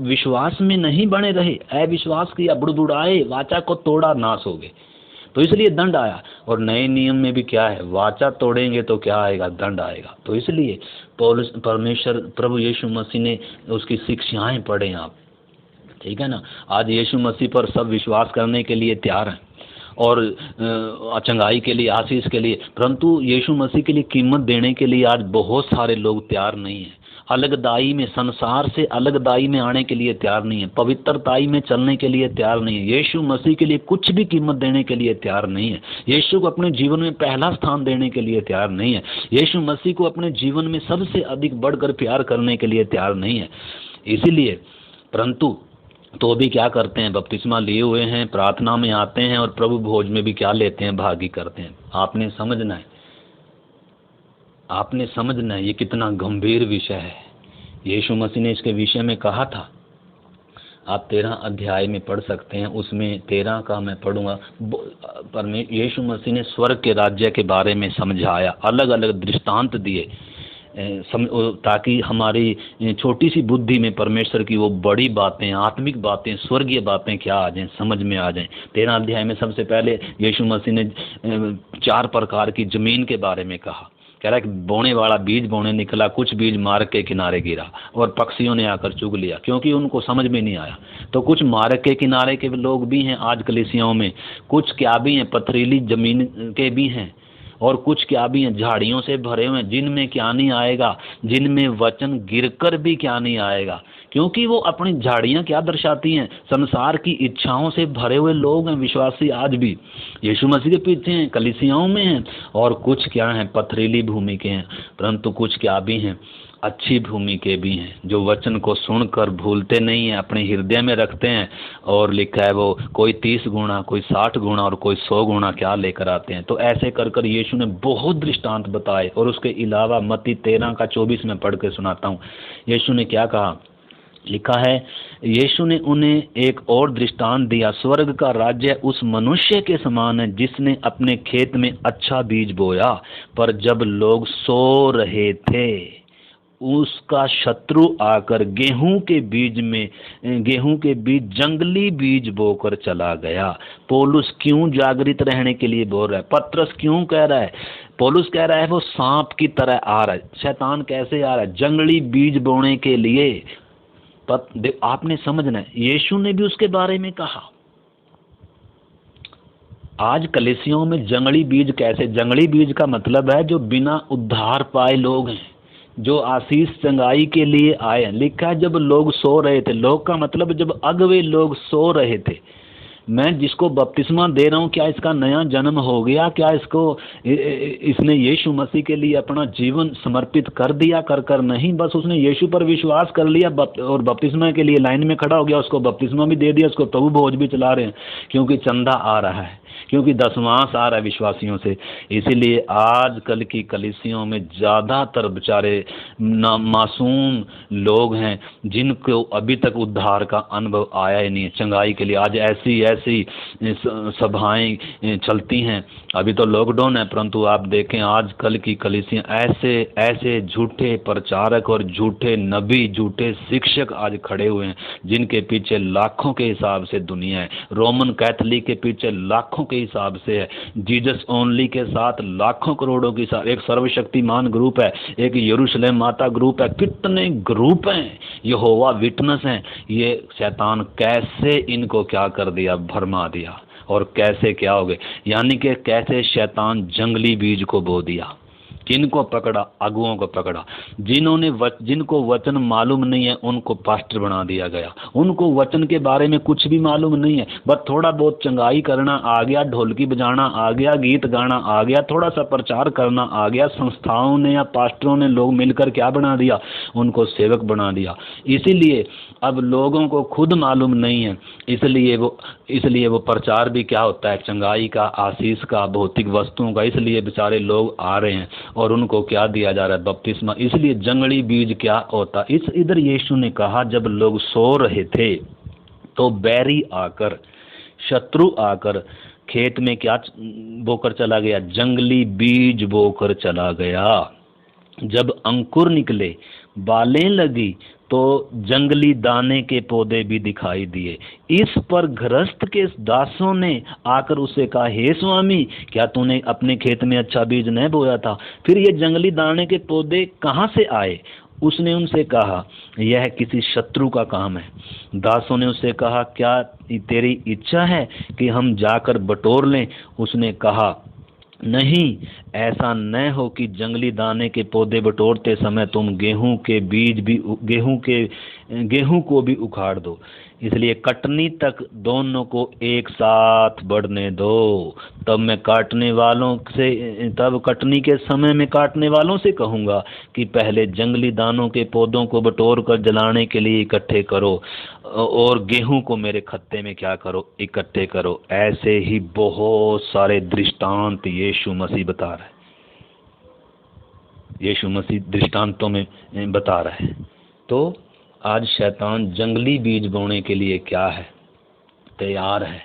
विश्वास में नहीं बने रहे, अविश्वास किया, बुड़बुड़ाए, वाचा को तोड़ा, नाश हो गए। तो इसलिए दंड आया। और नए नियम में भी क्या है, वाचा तोड़ेंगे तो क्या आएगा, दंड आएगा। तो इसलिए पौलुस परमेश्वर प्रभु यीशु मसीह ने उसकी शिक्षाएं पढ़ें आप, ठीक है ना। आज यीशु मसीह पर सब विश्वास करने के लिए तैयार हैं और चंगाई के लिए, आशीष के लिए, परंतु यीशु मसीह के लिए कीमत देने के लिए आज बहुत सारे लोग तैयार नहीं हैं। अलगदाई में, संसार से अलगदाई में आने के लिए तैयार नहीं है, पवित्रताई में चलने के लिए तैयार नहीं है, यीशु मसीह के लिए कुछ भी कीमत देने के लिए तैयार नहीं है, यीशु को अपने जीवन में पहला स्थान देने के लिए तैयार नहीं है, यीशु मसीह को अपने जीवन में सबसे अधिक बढ़कर प्यार करने के लिए तैयार नहीं है। इसीलिए परंतु तो भी क्या करते हैं, बपतिस्मा लिए हुए हैं, प्रार्थना में आते हैं और प्रभु भोज में भी क्या लेते हैं, भागी करते हैं। आपने समझना है, आपने समझना है, ये कितना गंभीर विषय है। यीशु मसीह ने इसके विषय में कहा था, आप 13 अध्याय में पढ़ सकते हैं, उसमें 13 का मैं पढ़ूंगा। यीशु मसीह ने स्वर्ग के राज्य के बारे में समझाया, अलग अलग दृष्टांत दिए ताकि हमारी छोटी सी बुद्धि में परमेश्वर की वो बड़ी बातें, आत्मिक बातें, स्वर्गीय बातें क्या आ जाएं, समझ में आ जाएं। 13 अध्याय में सबसे पहले यीशु मसीह ने 4 प्रकार की जमीन के बारे में कहा। कह रहा है कि बोने वाला बीज बोने निकला, कुछ बीज मार्ग के किनारे गिरा और पक्षियों ने आकर चुग लिया, क्योंकि उनको समझ में नहीं आया। तो कुछ मार्ग के किनारे के लोग भी हैं आज कलीसियाओं में, कुछ क्या भी हैं, पथरीली जमीन के भी हैं, और कुछ क्या भी हैं झाड़ियों से भरे हुए हैं, जिनमें क्या नहीं आएगा, जिनमें वचन गिरकर भी क्या नहीं आएगा, क्योंकि वो अपनी झाड़ियां क्या दर्शाती हैं, संसार की इच्छाओं से भरे हुए लोग हैं। विश्वासी आज भी यीशु मसीह के पीछे हैं, कलीसियाओं में हैं, और कुछ क्या हैं, पथरीली भूमि के हैं, परंतु कुछ क्या भी हैं, अच्छी भूमि के भी हैं, जो वचन को सुनकर भूलते नहीं हैं, अपने हृदय में रखते हैं। और लिखा है वो कोई 30 गुना, कोई 60 गुना और कोई 100 गुना क्या लेकर आते हैं। तो ऐसे कर कर यीशु ने बहुत दृष्टांत बताए। और उसके अलावा मत्ती 13 का 24 में पढ़ के सुनाता हूँ। यीशु ने क्या कहा, लिखा है, यीशु ने उन्हें एक और दृष्टांत दिया, स्वर्ग का राज्य उस मनुष्य के समान है जिसने अपने खेत में अच्छा बीज बोया, पर जब लोग सो रहे थे उसका शत्रु आकर गेहूं के बीज जंगली बीज बोकर चला गया। पौलुस क्यों जागृत रहने के लिए बोल रहा है, पतरस क्यों कह रहा है, पौलुस कह रहा है वो सांप की तरह आ रहा है। शैतान कैसे आ रहा है, जंगली बीज बोने के लिए। आपने समझना है, यीशु ने भी उसके बारे में कहा। आज कलीसियाओं में जंगली बीज कैसे, जंगली बीज का मतलब है जो बिना उद्धार पाए लोग हैं, जो आशीष चंगाई के लिए आए हैं। लिखा है जब लोग सो रहे थे, लोग का मतलब जब अगवे लोग सो रहे थे। मैं जिसको बपतिस्मा दे रहा हूँ, क्या इसका नया जन्म हो गया, क्या इसने यीशु मसीह के लिए अपना जीवन समर्पित कर दिया, कर नहीं, बस उसने यीशु पर विश्वास कर लिया और बपतिस्मा के लिए लाइन में खड़ा हो गया, उसको बपतिस्मा भी दे दिया, उसको प्रभु भोज भी चला रहे हैं, क्योंकि चंदा आ रहा है, क्योंकि दसवांश आ रहा है विश्वासियों से। इसीलिए आजकल की कलीसियों में ज़्यादातर बेचारे मासूम लोग हैं जिनको अभी तक उद्धार का अनुभव आया ही नहीं है। चंगाई के लिए आज ऐसी सभाएं चलती हैं, अभी तो लॉकडाउन है, परंतु आप देखें आजकल की कलीसियां ऐसे झूठे प्रचारक और झूठे नबी, झूठे शिक्षक आज खड़े हुए हैं, जिनके पीछे लाखों के हिसाब से दुनिया है। रोमन कैथोलिक के पीछे लाखों के हिसाब से है, जीसस ओनली के साथ लाखों करोड़ों की साथ, एक सर्वशक्तिमान ग्रुप है, एक यरूशलेम माता ग्रुप है, कितने ग्रुप हैं, यहोवा विटनेस हैं। ये शैतान कैसे इनको क्या कर दिया, भरमा दिया, और कैसे क्या हो गए, यानी कि कैसे शैतान जंगली बीज को बो दिया। किनको पकड़ा, अगुओं को पकड़ा, जिनको वचन मालूम नहीं है उनको पास्टर बना दिया गया, उनको वचन के बारे में कुछ भी मालूम नहीं है, बस थोड़ा बहुत चंगाई करना आ गया, ढोलकी बजाना आ गया, गीत गाना आ गया, थोड़ा सा प्रचार करना आ गया। संस्थाओं ने या पास्टरों ने लोग मिलकर क्या बना दिया, उनको सेवक बना दिया। इसीलिए अब लोगों को खुद मालूम नहीं है, इसलिए वो प्रचार भी क्या होता है, चंगाई का, आशीष का, भौतिक वस्तुओं का। इसलिए बेचारे लोग आ रहे हैं और उनको क्या दिया जा रहा है, बपतिस्मा। इसलिए जंगली बीज क्या होता, इधर यीशु ने कहा जब लोग सो रहे थे तो बैरी आकर, शत्रु आकर खेत में क्या बोकर चला गया, जंगली बीज बोकर चला गया। जब अंकुर निकले, बालें लगी, तो जंगली दाने के पौधे भी दिखाई दिए। इस पर गृहस्थ के दासों ने आकर उसे कहा, हे स्वामी, क्या तूने अपने खेत में अच्छा बीज नहीं बोया था? फिर ये जंगली दाने के पौधे कहाँ से आए? उसने उनसे कहा, यह किसी शत्रु का काम है। दासों ने उससे कहा, क्या तेरी इच्छा है कि हम जाकर बटोर लें? उसने कहा, नहीं, ऐसा न हो कि जंगली दाने के पौधे बटोरते समय तुम गेहूं को भी उखाड़ दो। इसलिए कटनी तक दोनों को एक साथ बढ़ने दो। तब कटनी के समय में काटने वालों से कहूँगा कि पहले जंगली दानों के पौधों को बटोर कर जलाने के लिए इकट्ठे करो, और गेहूं को मेरे खत्ते में क्या करो, इकट्ठे करो। ऐसे ही बहुत सारे दृष्टांत यीशु मसीह बता रहा है, यीशु मसीह दृष्टांतों में बता रहा है। तो आज शैतान जंगली बीज बोने के लिए क्या है, तैयार है।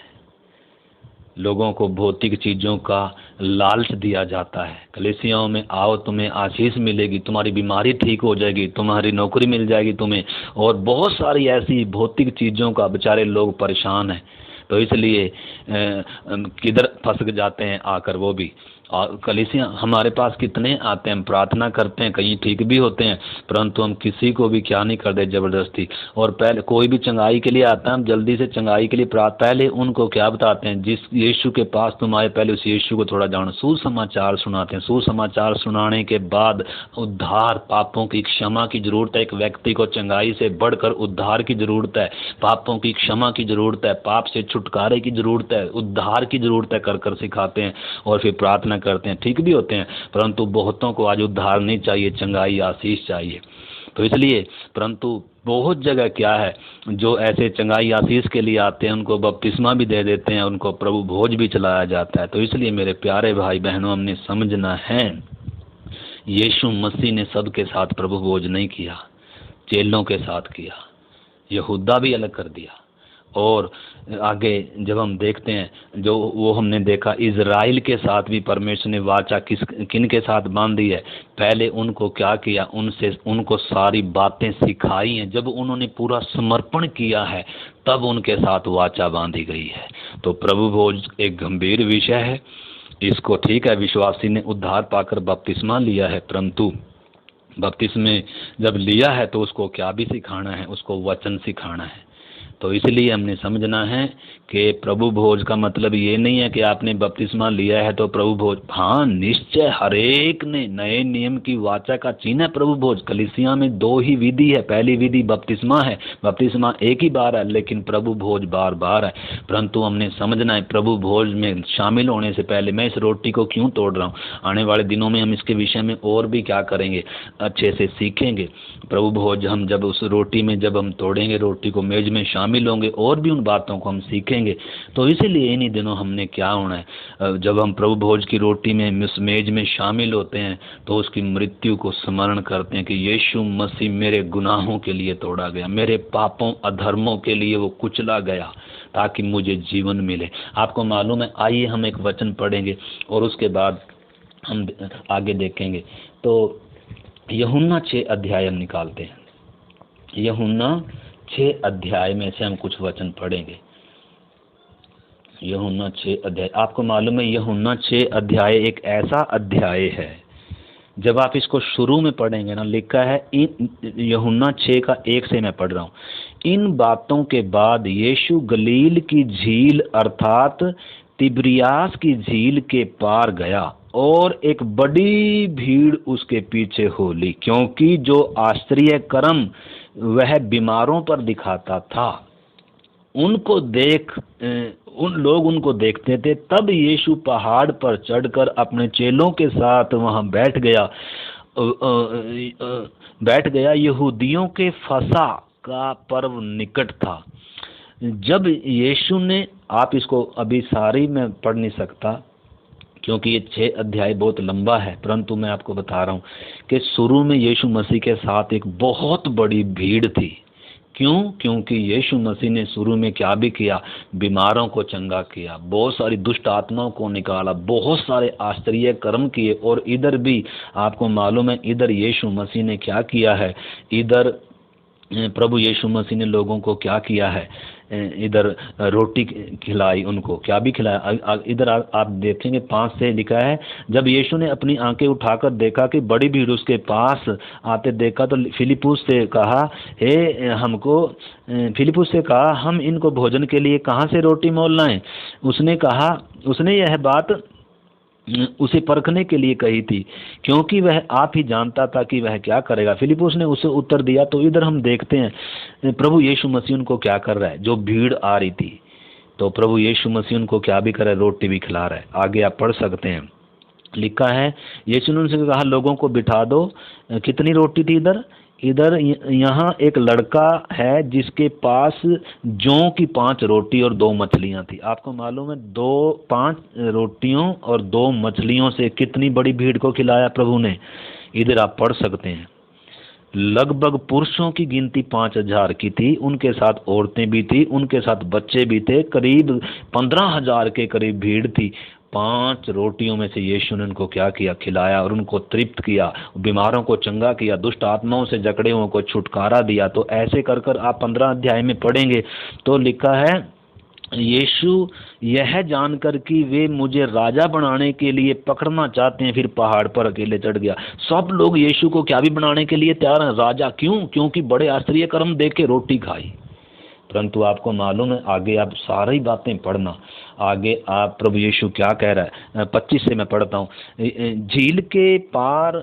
लोगों को भौतिक चीज़ों का लालच दिया जाता है। कलीसियाओं में आओ, तुम्हें आशीष मिलेगी, तुम्हारी बीमारी ठीक हो जाएगी, तुम्हारी नौकरी मिल जाएगी तुम्हें, और बहुत सारी ऐसी भौतिक चीज़ों का बेचारे लोग परेशान हैं। तो इसलिए किधर फंस जाते हैं आकर वो भी। और कलीसिया हमारे पास कितने आते हैं, हम प्रार्थना करते हैं, कहीं ठीक भी होते हैं, परंतु हम किसी को भी क्या नहीं करते ज़बरदस्ती। और पहले कोई भी चंगाई के लिए आता है, हम जल्दी से चंगाई के लिए पहले उनको क्या बताते हैं, जिस यीशु के पास तुम आए पहले उस यीशु को थोड़ा जानो। सुसमाचार सुनाते हैं। सुसमाचार सुनाने के बाद उद्धार, पापों की क्षमा की जरूरत है। एक व्यक्ति को चंगाई से बढ़कर उद्धार की जरूरत है, पापों की क्षमा की जरूरत है, पाप से छुटकारे की जरूरत है, उद्धार की जरूरत है कर कर सिखाते हैं, और फिर प्रार्थना करते हैं, ठीक भी होते हैं। परंतु बहुतों को आज उद्धार नहीं चाहिए, चंगाई आशीष चाहिए। तो इसलिए परंतु बहुत जगह क्या है, जो ऐसे चंगाई आशीष के लिए आते हैं उनको बपतिस्मा भी दे देते हैं, उनको प्रभु भोज भी चलाया जाता है। तो इसलिए मेरे प्यारे भाई बहनों, हमने समझना है, यीशु मसीह ने सबके साथ प्रभु भोज नहीं किया, चेलों के साथ किया। यहूदा भी अलग कर दिया। और आगे जब हम देखते हैं, जो वो हमने देखा, इज़राइल के साथ भी परमेश्वर ने वाचा किन के साथ बांधी है। पहले उनको क्या किया, उनको सारी बातें सिखाई हैं। जब उन्होंने पूरा समर्पण किया है तब उनके साथ वाचा बांधी गई है। तो प्रभु भोज एक गंभीर विषय है। इसको ठीक है, विश्वासी ने उद्धार पाकर बपतिस्मा लिया है, परंतु बपतिस्मे जब लिया है तो उसको क्या भी सिखाना है, उसको वचन सिखाना है। तो इसलिए हमने समझना है कि प्रभु भोज का मतलब ये नहीं है कि आपने बपतिस्मा लिया है तो प्रभु भोज। हाँ, निश्चय हर एक ने नए नियम की वाचा का चिन्ह है प्रभु भोज। कलीसिया में दो ही विधि है, पहली विधि बपतिस्मा है, बपतिस्मा एक ही बार है, लेकिन प्रभु भोज बार बार है। परंतु हमने समझना है, प्रभु भोज में शामिल होने से पहले मैं इस रोटी को क्यों तोड़ रहा हूँ। आने वाले दिनों में हम इसके विषय में और भी क्या करेंगे, अच्छे से सीखेंगे। प्रभु भोज हम जब उस रोटी में जब हम तोड़ेंगे, रोटी को मेज में शामिल होंगे, और भी उन बातों को हम सीखेंगे। तो इसीलिए इन्हीं दिनों हमने क्या होना है, जब हम प्रभु भोज की रोटी में उस मेज में शामिल होते हैं तो उसकी मृत्यु को स्मरण करते हैं कि यीशु मसीह मेरे गुनाहों के लिए तोड़ा गया, मेरे पापों अधर्मों के लिए वो कुचला गया, ताकि मुझे जीवन मिले। आपको मालूम है, आइए हम एक वचन पढ़ेंगे और उसके बाद हम आगे देखेंगे। तो यूहन्ना 6 अध्याय हम निकालते हैं। यूहन्ना 6 अध्याय में से हम कुछ वचन पढ़ेंगे। यूहन्ना 6 अध्याय, आपको मालूम है यूहन्ना 6 अध्याय एक ऐसा अध्याय है, जब आप इसको शुरू में पढ़ेंगे ना, लिखा है यूहन्ना 6 का 1 से मैं पढ़ रहा हूँ। इन बातों के बाद यीशु गलील की झील अर्थात तिब्रियास की झील के पार गया, और एक बड़ी भीड़ उसके पीछे हो ली, क्योंकि जो आश्चर्य कर्म वह बीमारों पर दिखाता था उन लोग उनको देखते थे। तब यीशु पहाड़ पर चढ़कर अपने चेलों के साथ वहां बैठ गया। यहूदियों के फसह का पर्व निकट था। जब यीशु ने, आप इसको अभी सारी मैं पढ़ नहीं सकता क्योंकि ये 6 अध्याय बहुत लंबा है, परंतु मैं आपको बता रहा हूँ कि शुरू में यीशु मसीह के साथ एक बहुत बड़ी भीड़ थी। क्यों? क्योंकि यीशु मसीह ने शुरू में क्या भी किया, बीमारों को चंगा किया, बहुत सारी दुष्ट आत्माओं को निकाला, बहुत सारे आश्चर्य कर्म किए। और इधर भी आपको मालूम है, इधर यीशु मसीह ने क्या किया है, इधर प्रभु यीशु मसीह ने लोगों को क्या किया है, इधर रोटी खिलाई, उनको क्या भी खिलाया। इधर आप देखेंगे 5 से लिखा है, जब यीशु ने अपनी आंखें उठाकर देखा कि बड़ी भीड़ उसके पास आते देखा तो फिलिप्पुस से कहा, फिलिप्पुस से कहा, हम इनको भोजन के लिए कहाँ से रोटी मोल लाएं। उसने यह बात उसे परखने के लिए कही थी, क्योंकि वह आप ही जानता था कि वह क्या करेगा। फिलिप्पुस ने उसे उत्तर दिया। तो इधर हम देखते हैं प्रभु यीशु मसीह उनको क्या कर रहा है। जो भीड़ आ रही थी तो प्रभु यीशु मसीह उनको क्या भी कर रहा है, रोटी भी खिला रहा है। आगे आप पढ़ सकते हैं, लिखा है, यीशु ने उनसे कहा, लोगों को बिठा दो। कितनी रोटी थी इधर यहाँ एक लड़का है जिसके पास जौ की 5 रोटी और 2 मछलियां थी। आपको मालूम है 5 रोटियों और 2 मछलियों से कितनी बड़ी भीड़ को खिलाया प्रभु ने। इधर आप पढ़ सकते हैं, लगभग पुरुषों की गिनती 5000 की थी, उनके साथ औरतें भी थी, उनके साथ बच्चे भी थे, करीब 15000 के करीब भीड़ थी। 5 रोटियों में से यीशु ने उनको क्या किया, खिलाया और उनको तृप्त किया, बीमारों को चंगा किया, दुष्ट आत्माओं से जकड़े हुओं को छुटकारा दिया। तो ऐसे कर कर आप 15 अध्याय में पढ़ेंगे तो लिखा है, यीशु यह जानकर कि वे मुझे राजा बनाने के लिए पकड़ना चाहते हैं, फिर पहाड़ पर अकेले चढ़ गया। सब लोग यीशु को क्या भी बनाने के लिए तैयार हैं, राजा। क्यों? क्योंकि बड़े आश्चर्य कर्म देख के रोटी खाई। परंतु आपको मालूम है, आगे आप सारी बातें पढ़ना, आगे आप प्रभु यीशु क्या कह रहा है। 25 से मैं पढ़ता हूँ, झील के पार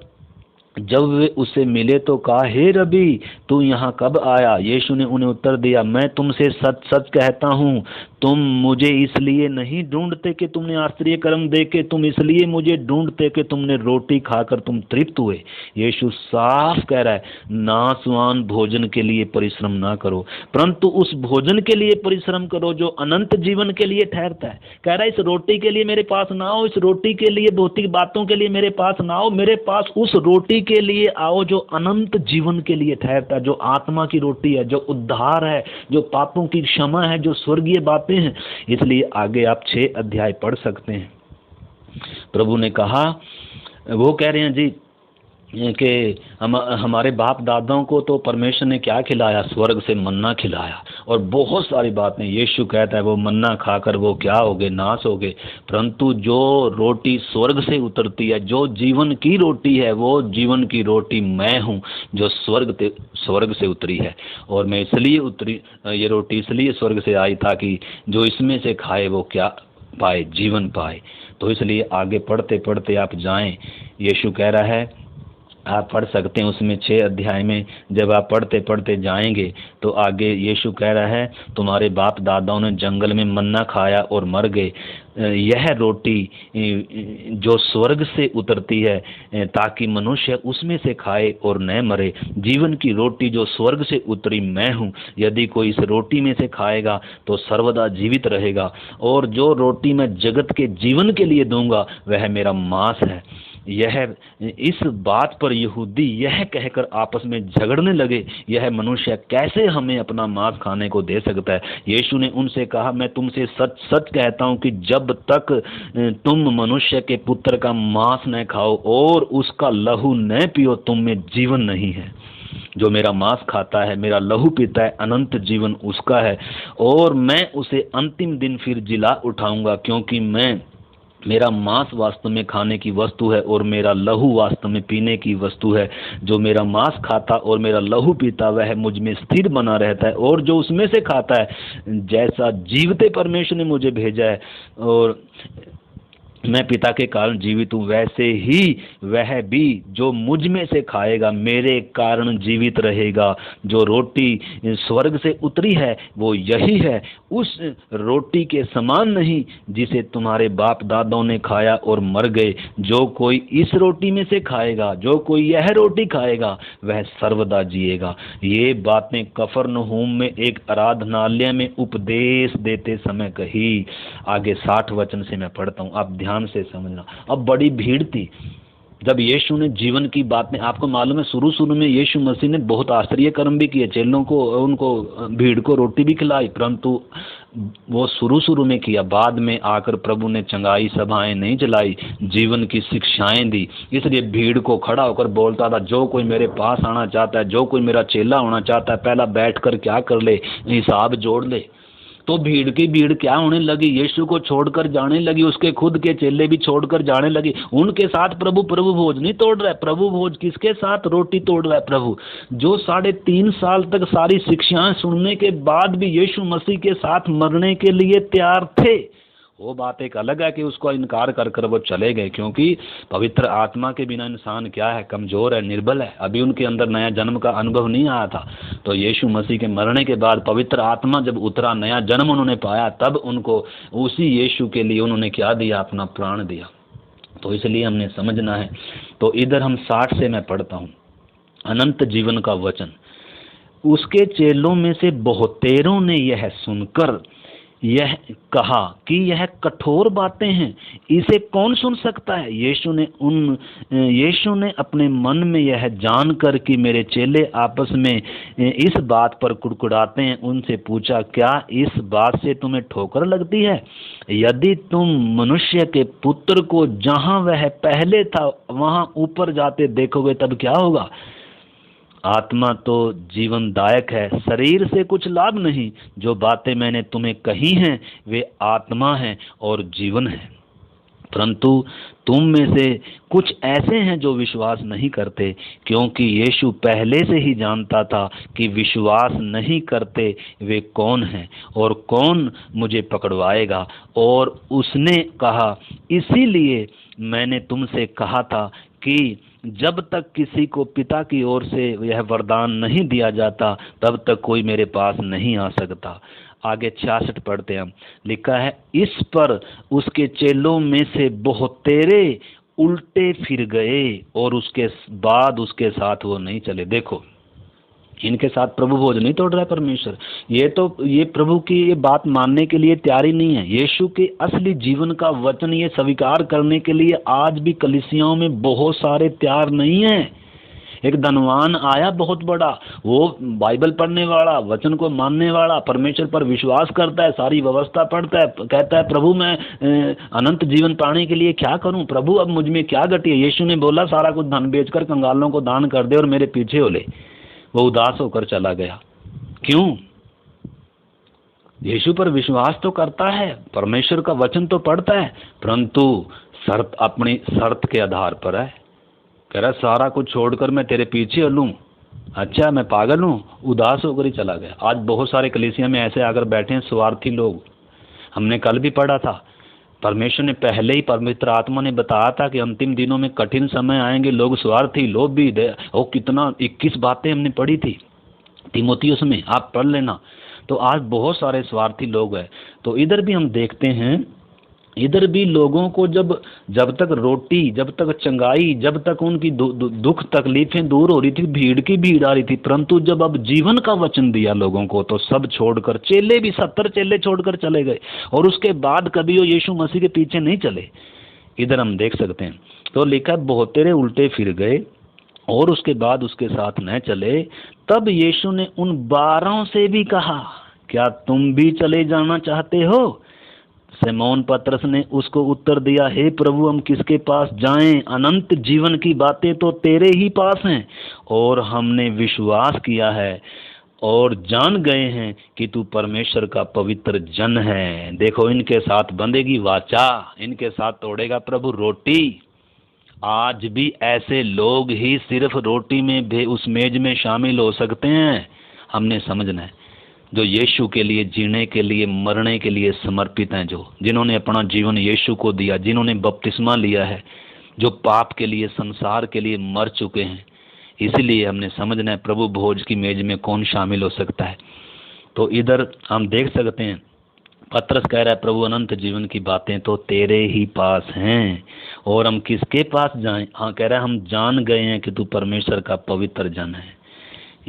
जब वे उससे मिले तो कहा, हे रबी, तू यहाँ कब आया? यीशु ने उन्हें उत्तर दिया, मैं तुमसे सच सच कहता हूँ, तुम मुझे इसलिए नहीं ढूंढते कि तुमने आश्चर्य कर्म देखे, तुम इसलिए मुझे ढूंढते कि तुमने रोटी खाकर तुम तृप्त हुए। यीशु साफ कह रहा है, नाशवान भोजन के लिए परिश्रम ना करो, परंतु उस भोजन के लिए परिश्रम करो जो अनंत जीवन के लिए ठहरता है। कह रहा है, इस रोटी के लिए मेरे पास ना आओ, इस रोटी के लिए भौतिक बातों के लिए मेरे पास ना आओ, मेरे पास उस रोटी के लिए आओ जो अनंत जीवन के लिए ठहरता है, जो आत्मा की रोटी है, जो उद्धार है, जो पापों की क्षमा है, जो स्वर्गीय बातें हैं। इसलिए आगे आप 6 अध्याय पढ़ सकते हैं। प्रभु ने कहा, वो कह रहे हैं जी कि हमारे बाप दादाओं को तो परमेश्वर ने क्या खिलाया, स्वर्ग से मन्ना खिलाया, और बहुत सारी बातें। यीशु कहता है वो मन्ना खाकर वो क्या हो गए, नाश हो गए। परंतु जो रोटी स्वर्ग से उतरती है, जो जीवन की रोटी है, वो जीवन की रोटी मैं हूँ जो स्वर्ग से उतरी है। और मैं इसलिए उतरी, ये रोटी इसलिए स्वर्ग से आई ताकि जो इसमें से खाए वो क्या पाए, जीवन पाए। तो इसलिए आगे पढ़ते पढ़ते आप जाएं, यीशु कह रहा है, आप पढ़ सकते हैं उसमें 6 अध्याय में। जब आप पढ़ते पढ़ते जाएंगे तो आगे यीशु कह रहा है, तुम्हारे बाप दादाओं ने जंगल में मन्ना खाया और मर गए। यह रोटी जो स्वर्ग से उतरती है ताकि मनुष्य उसमें से खाए और न मरे। जीवन की रोटी जो स्वर्ग से उतरी मैं हूँ, यदि कोई इस रोटी में से खाएगा तो सर्वदा जीवित रहेगा, और जो रोटी मैं जगत के जीवन के लिए दूंगा वह मेरा मांस है। इस बात पर यहूदी यह कहकर आपस में झगड़ने लगे, यह मनुष्य कैसे हमें अपना मांस खाने को दे सकता है। यीशु ने उनसे कहा, मैं तुमसे सच सच कहता हूँ कि जब तक तुम मनुष्य के पुत्र का मांस न खाओ और उसका लहू न पियो, तुम में जीवन नहीं है। जो मेरा मांस खाता है, मेरा लहू पीता है, अनंत जीवन उसका है, और मैं उसे अंतिम दिन फिर जिला उठाऊंगा, क्योंकि मेरा मांस वास्तव में खाने की वस्तु है और मेरा लहू वास्तव में पीने की वस्तु है। जो मेरा मांस खाता और मेरा लहू पीता वह मुझ में स्थिर बना रहता है, और जो उसमें से खाता है, जैसा जीवते परमेश्वर ने मुझे भेजा है और मैं पिता के कारण जीवित हूँ, वैसे ही वह भी जो मुझ में से खाएगा मेरे कारण जीवित रहेगा। जो रोटी स्वर्ग से उतरी है वो यही है, उस रोटी के समान नहीं जिसे तुम्हारे बाप दादाओं ने खाया और मर गए। जो कोई इस रोटी में से खाएगा, जो कोई यह रोटी खाएगा, वह सर्वदा जिएगा। ये बातें कफरनहूम में एक आराधनालय में उपदेश देते समय कही। आगे 60 वचन से मैं पढ़ता हूँ, आप ध्यान से समझना। अब बड़ी भीड़ थी, जब यीशु ने जीवन की बातें, आपको मालूम है शुरू शुरू में यीशु मसीह ने बहुत आश्चर्य कर्म भी किए, चेलों को, उनको भीड़ को रोटी भी खिलाई, परंतु वो शुरू शुरू में किया। बाद में आकर प्रभु ने चंगाई सभाएं नहीं चलाई, जीवन की शिक्षाएं दी। इसलिए भीड़ को खड़ा होकर बोलता था, जो कोई मेरे पास आना चाहता है, जो कोई मेरा चेला होना चाहता है, पहला बैठकर क्या कर ले, हिसाब जोड़ ले। तो भीड़ की भीड़ क्या होने लगी, यीशु को छोड़कर जाने लगी, उसके खुद के चेले भी छोड़कर जाने लगी। उनके साथ प्रभु भोज नहीं तोड़ रहा है। प्रभु भोज किसके साथ रोटी तोड़ रहा है? प्रभु जो 3.5 साल तक सारी शिक्षाएं सुनने के बाद भी यीशु मसीह के साथ मरने के लिए तैयार थे। वो बात एक अलग है कि उसको इनकार कर कर वो चले गए, क्योंकि पवित्र आत्मा के बिना इंसान क्या है, कमज़ोर है, निर्बल है। अभी उनके अंदर नया जन्म का अनुभव नहीं आया था। तो यीशु मसीह के मरने के बाद पवित्र आत्मा जब उतरा, नया जन्म उन्होंने पाया, तब उनको उसी यीशु के लिए उन्होंने क्या दिया? अपना प्राण दिया। तो इसलिए हमने समझना है। तो इधर हम 60 से मैं पढ़ता हूँ, अनंत जीवन का वचन। उसके चेलों में से बहुतेरों ने यह सुनकर यह कहा कि यह कठोर बातें हैं, इसे कौन सुन सकता है? यीशु ने अपने मन में यह जानकर कि मेरे चेले आपस में इस बात पर कुड़कुड़ाते हैं, उनसे पूछा, क्या इस बात से तुम्हें ठोकर लगती है? यदि तुम मनुष्य के पुत्र को जहां वह पहले था वहां ऊपर जाते देखोगे तब क्या होगा? आत्मा तो जीवनदायक है, शरीर से कुछ लाभ नहीं। जो बातें मैंने तुम्हें कही हैं वे आत्मा हैं और जीवन है, परंतु तुम में से कुछ ऐसे हैं जो विश्वास नहीं करते। क्योंकि यीशु पहले से ही जानता था कि विश्वास नहीं करते वे कौन हैं और कौन मुझे पकड़वाएगा। और उसने कहा, इसीलिए मैंने तुमसे कहा था कि जब तक किसी को पिता की ओर से यह वरदान नहीं दिया जाता तब तक कोई मेरे पास नहीं आ सकता। आगे 66 पढ़ते हैं हम। लिखा है, इस पर उसके चेलों में से बहुतेरे उल्टे फिर गए और उसके बाद उसके साथ वो नहीं चले। देखो, इनके साथ प्रभु भोज नहीं तोड़ रहा है परमेश्वर। ये प्रभु की ये बात मानने के लिए तैयारी नहीं है। यीशु के असली जीवन का वचन ये स्वीकार करने के लिए आज भी कलीसियाओं में बहुत सारे तैयार नहीं हैं। एक धनवान आया बहुत बड़ा, वो बाइबल पढ़ने वाला, वचन को मानने वाला, परमेश्वर पर विश्वास करता है, सारी व्यवस्था पढ़ता है, कहता है, प्रभु मैं अनंत जीवन पाने के लिए क्या करूं? प्रभु अब मुझ में क्या घटी है? यीशु ने बोला, सारा कुछ धन बेचकर कंगालों को दान कर दे और मेरे पीछे हो ले। वो उदास होकर चला गया। क्यों? यीशु पर विश्वास तो करता है, परमेश्वर का वचन तो पढ़ता है, परंतु शर्त, अपनी शर्त के आधार पर है। कह रहा सारा कुछ छोड़कर मैं तेरे पीछे हलूं, अच्छा मैं पागल हूं? उदास होकर ही चला गया। आज बहुत सारे कलीसिया में ऐसे आकर बैठे हैं स्वार्थी लोग। हमने कल भी पढ़ा था, परमेश्वर ने पहले ही, पवित्र आत्मा ने बताया था कि अंतिम दिनों में कठिन समय आएंगे, लोग स्वार्थी, लोग भी वो कितना 21 बातें हमने पढ़ी थी तीमुथियुस में, आप पढ़ लेना। तो आज बहुत सारे स्वार्थी लोग हैं। तो इधर भी हम देखते हैं, इधर भी लोगों को जब तक रोटी, जब तक चंगाई, जब तक उनकी दुख तकलीफें दूर हो रही थी, भीड़ की भीड़ आ रही थी, परंतु जब अब जीवन का वचन दिया लोगों को तो सब छोड़कर, चेले भी 70 चेले छोड़कर चले गए और उसके बाद कभी वो यीशु मसीह के पीछे नहीं चले। इधर हम देख सकते हैं। तो लिखा, बहुतेरे उल्टे फिर गए और उसके बाद उसके साथ न चले। तब यीशु ने उन 12 से भी कहा, क्या तुम भी चले जाना चाहते हो? सिमोन पतरस ने उसको उत्तर दिया, हे प्रभु, हम किसके पास जाएं? अनंत जीवन की बातें तो तेरे ही पास हैं और हमने विश्वास किया है और जान गए हैं कि तू परमेश्वर का पवित्र जन है। देखो, इनके साथ बंधेगी वाचा, इनके साथ तोड़ेगा प्रभु रोटी। आज भी ऐसे लोग ही सिर्फ रोटी में उस मेज में शामिल हो सकते हैं। हमने समझना है, जो यीशु के लिए जीने के लिए, मरने के लिए समर्पित हैं, जो जिन्होंने अपना जीवन यीशु को दिया, जिन्होंने बपतिस्मा लिया है, जो पाप के लिए, संसार के लिए मर चुके हैं। इसीलिए हमने समझना है प्रभु भोज की मेज में कौन शामिल हो सकता है। तो इधर हम देख सकते हैं, पतरस कह रहा है, प्रभु अनंत जीवन की बातें तो तेरे ही पास हैं और हम किसके पास जाएं? हाँ, कह रहा है, हम जान गए हैं कि तू परमेश्वर का पवित्र जन है।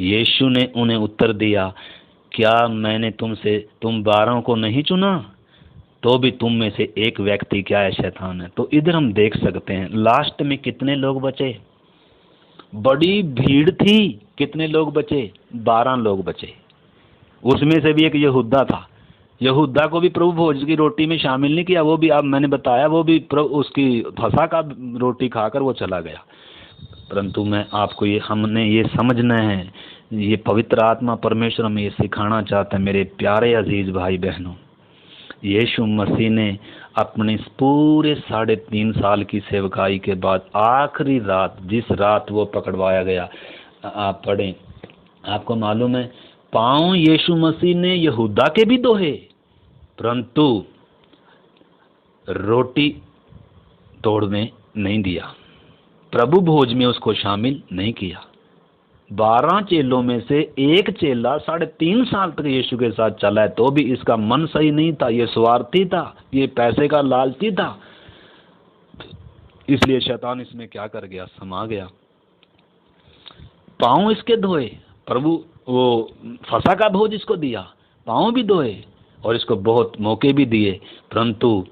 यीशु ने उन्हें उत्तर दिया, क्या मैंने तुम 12 को नहीं चुना? तो भी तुम में से एक व्यक्ति क्या है, शैतान है। तो इधर हम देख सकते हैं लास्ट में कितने लोग बचे, बड़ी भीड़ थी, कितने लोग बचे, 12 लोग बचे। उसमें से भी एक यहूदा था। यहूदा को भी प्रभु भोज की रोटी में शामिल नहीं किया, वो भी अब मैंने बताया, वो भी उसकी फसा का रोटी खाकर वो चला गया। परंतु मैं आपको हमने ये समझना है, ये पवित्र आत्मा परमेश्वर हमें ये सिखाना चाहता है मेरे प्यारे अजीज भाई बहनों। यीशु मसीह ने अपने पूरे 3.5 साल की सेवकाई के बाद आखिरी रात, जिस रात वो पकड़वाया गया, आप पढ़ें, आपको मालूम है पांव यीशु मसीह ने यहूदा के भी धोए, परंतु रोटी तोड़ने नहीं दिया, प्रभु भोज में उसको शामिल नहीं किया। 12 चेलों में से एक चेला 3.5 साल तक यीशु के साथ चला है, तो भी इसका मन सही नहीं था, ये स्वार्थी था, ये पैसे का लालची था। इसलिए शैतान इसमें क्या कर गया, समा गया। पांव इसके धोए, प्रभु वो फसा का भोज इसको दिया, पांव भी धोए और इसको बहुत मौके भी दिए, परंतु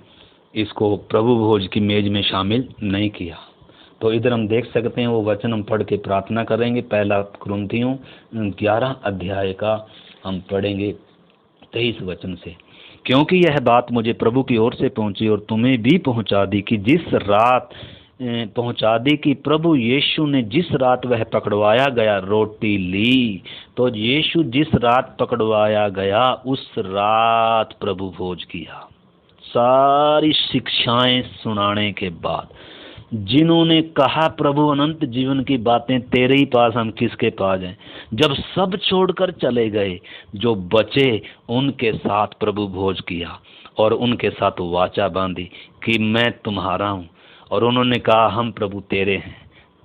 इसको प्रभु भोज की मेज में शामिल नहीं किया। तो इधर हम देख सकते हैं, वो वचन हम पढ़ के प्रार्थना करेंगे। 1 कुरिन्थियों 11 अध्याय का हम पढ़ेंगे 23 वचन से। क्योंकि यह बात मुझे प्रभु की ओर से पहुंची और तुम्हें भी पहुंचा दी कि कि प्रभु यीशु ने जिस रात वह पकड़वाया गया रोटी ली, तो यीशु जिस रात पकड़वाया गया उस रात प्रभु भोज किया। सारी शिक्षाएं सुनाने के बाद जिन्होंने कहा प्रभु अनंत जीवन की बातें तेरे ही पास, हम किसके पास हैं, जब सब छोड़कर चले गए, जो बचे उनके साथ प्रभु भोज किया और उनके साथ वाचा बांधी कि मैं तुम्हारा हूँ, और उन्होंने कहा हम प्रभु तेरे हैं।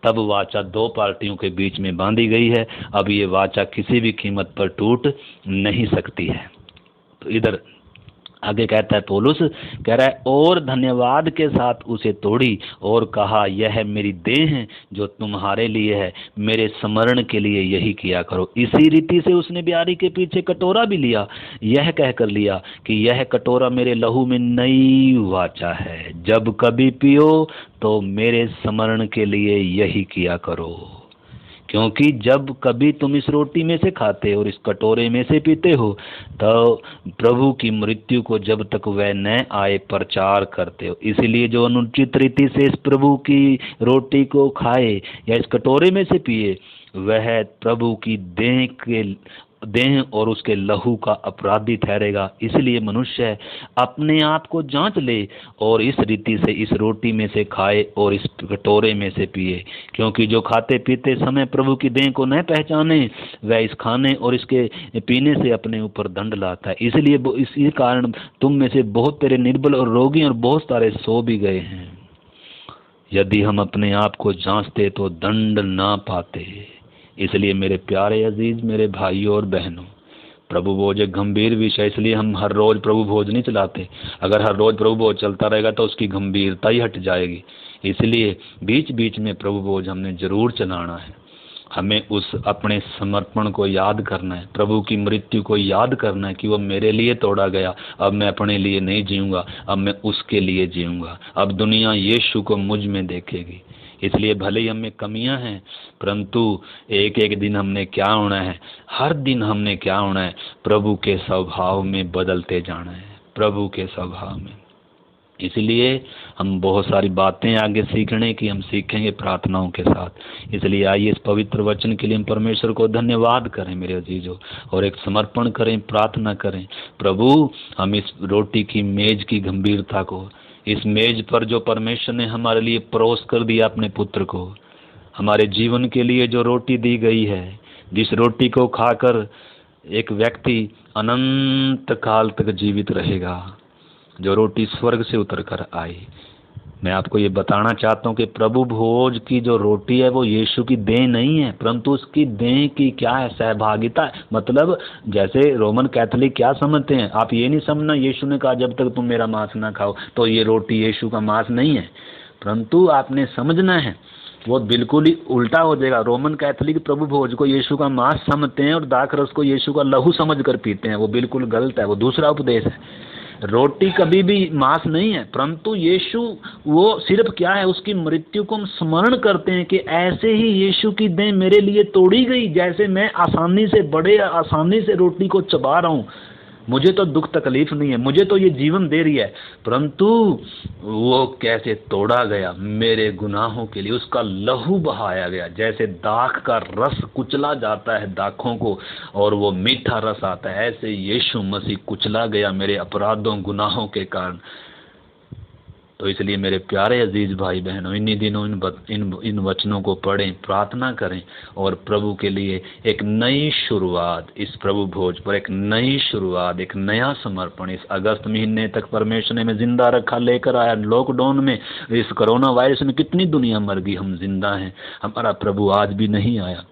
तब वाचा 2 पार्टियों के बीच में बांधी गई है। अब ये वाचा किसी भी कीमत पर टूट नहीं सकती है। तो इधर आगे कहता है, पौलुस कह रहा है, और धन्यवाद के साथ उसे तोड़ी और कहा यह मेरी देह है जो तुम्हारे लिए है, मेरे स्मरण के लिए यही किया करो। इसी रीति से उसने ब्यारी के पीछे कटोरा भी लिया, यह कहकर लिया कि यह कटोरा मेरे लहू में नई वाचा है, जब कभी पियो तो मेरे स्मरण के लिए यही किया करो। क्योंकि जब कभी तुम इस रोटी में से खाते और इस कटोरे में से पीते हो, तो प्रभु की मृत्यु को जब तक वह न आए प्रचार करते हो। इसलिए जो अनुचित रीति से इस प्रभु की रोटी को खाए या इस कटोरे में से पिए, वह प्रभु की देह और उसके लहू का अपराधी ठहरेगा। इसलिए मनुष्य अपने आप को जांच ले और इस रीति से इस रोटी में से खाए और इस कटोरे में से पिए। क्योंकि जो खाते पीते समय प्रभु की देह को न पहचाने, वह इस खाने और इसके पीने से अपने ऊपर दंड लाता है। इसलिए इसी कारण तुम में से बहुत तेरे निर्बल और रोगी और बहुत सारे सो भी गए हैं। यदि हम अपने आप को जांचते तो दंड ना पाते। इसलिए मेरे प्यारे अजीज, मेरे भाइयों और बहनों, प्रभु भोज एक गंभीर विषय, इसलिए हम हर रोज प्रभु भोज नहीं चलाते। अगर हर रोज प्रभु भोज चलता रहेगा तो उसकी गंभीरता ही हट जाएगी। इसलिए बीच बीच में प्रभु भोज हमने जरूर चलाना है। हमें उस अपने समर्पण को याद करना है, प्रभु की मृत्यु को याद करना है कि वो मेरे लिए तोड़ा गया। अब मैं अपने लिए नहीं जीऊँगा, अब मैं उसके लिए जीऊँगा। अब दुनिया यीशु को मुझ में देखेगी। इसलिए भले ही हमें कमियां हैं, परंतु एक एक दिन हमने क्या होना है, हर दिन हमने क्या होना है, प्रभु के स्वभाव में बदलते जाना है, प्रभु के स्वभाव में। इसलिए हम बहुत सारी बातें आगे सीखने की हम सीखेंगे प्रार्थनाओं के साथ। इसलिए आइए इस पवित्र वचन के लिए हम परमेश्वर को धन्यवाद करें मेरे अजीजों, और एक समर्पण करें, प्रार्थना करें। प्रभु, हम इस रोटी की मेज की गंभीरता को, इस मेज पर जो परमेश्वर ने हमारे लिए परोस कर दिया अपने पुत्र को, हमारे जीवन के लिए जो रोटी दी गई है, जिस रोटी को खाकर एक व्यक्ति अनंत काल तक जीवित रहेगा, जो रोटी स्वर्ग से उतर कर आई। मैं आपको ये बताना चाहता हूँ कि प्रभु भोज की जो रोटी है वो यीशु की देह नहीं है, परंतु उसकी देह की क्या है, सहभागिता है। मतलब जैसे रोमन कैथोलिक क्या समझते हैं, आप ये नहीं समझना यीशु ने कहा जब तक तुम मेरा मांस ना खाओ तो ये रोटी यीशु का मांस नहीं है, परंतु आपने समझना है वो बिल्कुल ही उल्टा हो जाएगा। रोमन कैथोलिक प्रभु भोज को यीशु का मांस समझते हैं और दाखरस को यीशु का लहू समझ कर पीते हैं, वो बिल्कुल गलत है, वो दूसरा उपदेश है। रोटी कभी भी मांस नहीं है, परंतु यीशु वो सिर्फ क्या है, उसकी मृत्यु को हम स्मरण करते हैं कि ऐसे ही यीशु की देह मेरे लिए तोड़ी गई, जैसे मैं आसानी से बड़े आसानी से रोटी को चबा रहा हूँ, मुझे तो दुख तकलीफ नहीं है, मुझे तो ये जीवन दे रही है, परंतु वो कैसे तोड़ा गया मेरे गुनाहों के लिए, उसका लहू बहाया गया। जैसे दाख का रस कुचला जाता है दाखों को और वो मीठा रस आता है, ऐसे यीशु मसीह कुचला गया मेरे अपराधों गुनाहों के कारण। तो इसलिए मेरे प्यारे अजीज भाई बहनों, इन्हीं दिनों इन वचनों को पढ़ें, प्रार्थना करें और प्रभु के लिए एक नई शुरुआत, इस प्रभु भोज पर एक नई शुरुआत, एक नया समर्पण इस अगस्त महीने तक परमेश्वर ने हमें जिंदा रखा, लेकर आया। लॉकडाउन में, इस कोरोना वायरस में कितनी दुनिया मर गई, हम जिंदा हैं। हमारा प्रभु आज भी नहीं आया,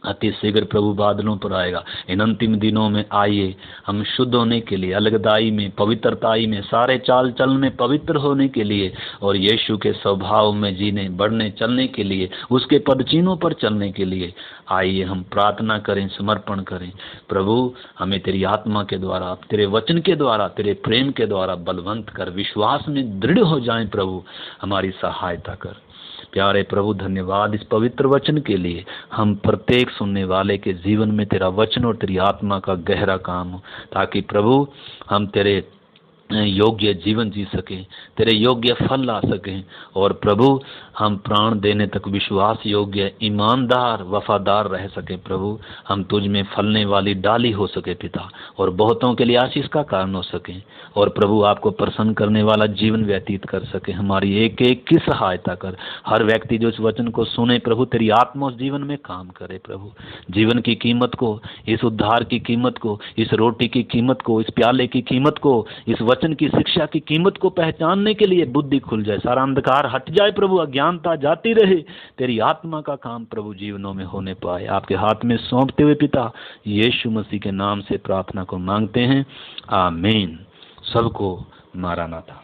अति शीघ्र प्रभु बादलों पर आएगा। इन अंतिम दिनों में आइए हम शुद्ध होने के लिए, अलगदाई में, पवित्रताई में, सारे चाल चलन में पवित्र होने के लिए और यीशु के स्वभाव में जीने, बढ़ने, चलने के लिए, उसके पदचिन्हों पर चलने के लिए आइए हम प्रार्थना करें, समर्पण करें। प्रभु हमें तेरी आत्मा के द्वारा, तेरे वचन के द्वारा, तेरे प्रेम के द्वारा बलवंत कर, विश्वास में दृढ़ हो जाएं। प्रभु हमारी सहायता कर। प्यारे प्रभु धन्यवाद इस पवित्र वचन के लिए। हम प्रत्येक सुनने वाले के जीवन में तेरा वचन और तेरी आत्मा का गहरा काम हो, ताकि प्रभु हम तेरे योग्य जीवन जी सकें, तेरे योग्य फल ला सकें और प्रभु हम प्राण देने तक विश्वास योग्य, ईमानदार, वफादार रह सके। प्रभु हम तुझ में फलने वाली डाली हो सके पिता, और बहुतों के लिए आशीष का कारण हो सके और प्रभु आपको प्रसन्न करने वाला जीवन व्यतीत कर सके। हमारी एक एक की सहायता कर। हर व्यक्ति जो इस वचन को सुने प्रभु, तेरी आत्मा उस जीवन में काम करे। प्रभु जीवन की कीमत को, इस उद्धार की कीमत को, इस रोटी की कीमत को, इस प्याले की कीमत को, इस वचन की शिक्षा की कीमत को पहचानने के लिए बुद्धि खुल जाए, सारा अंधकार हट जाए प्रभु, अज्ञानता जाती रहे, तेरी आत्मा का काम प्रभु जीवनों में होने पाए। आपके हाथ में सौंपते हुए पिता यीशु मसीह के नाम से प्रार्थना को मांगते हैं, आमीन। सबको मारानाथा।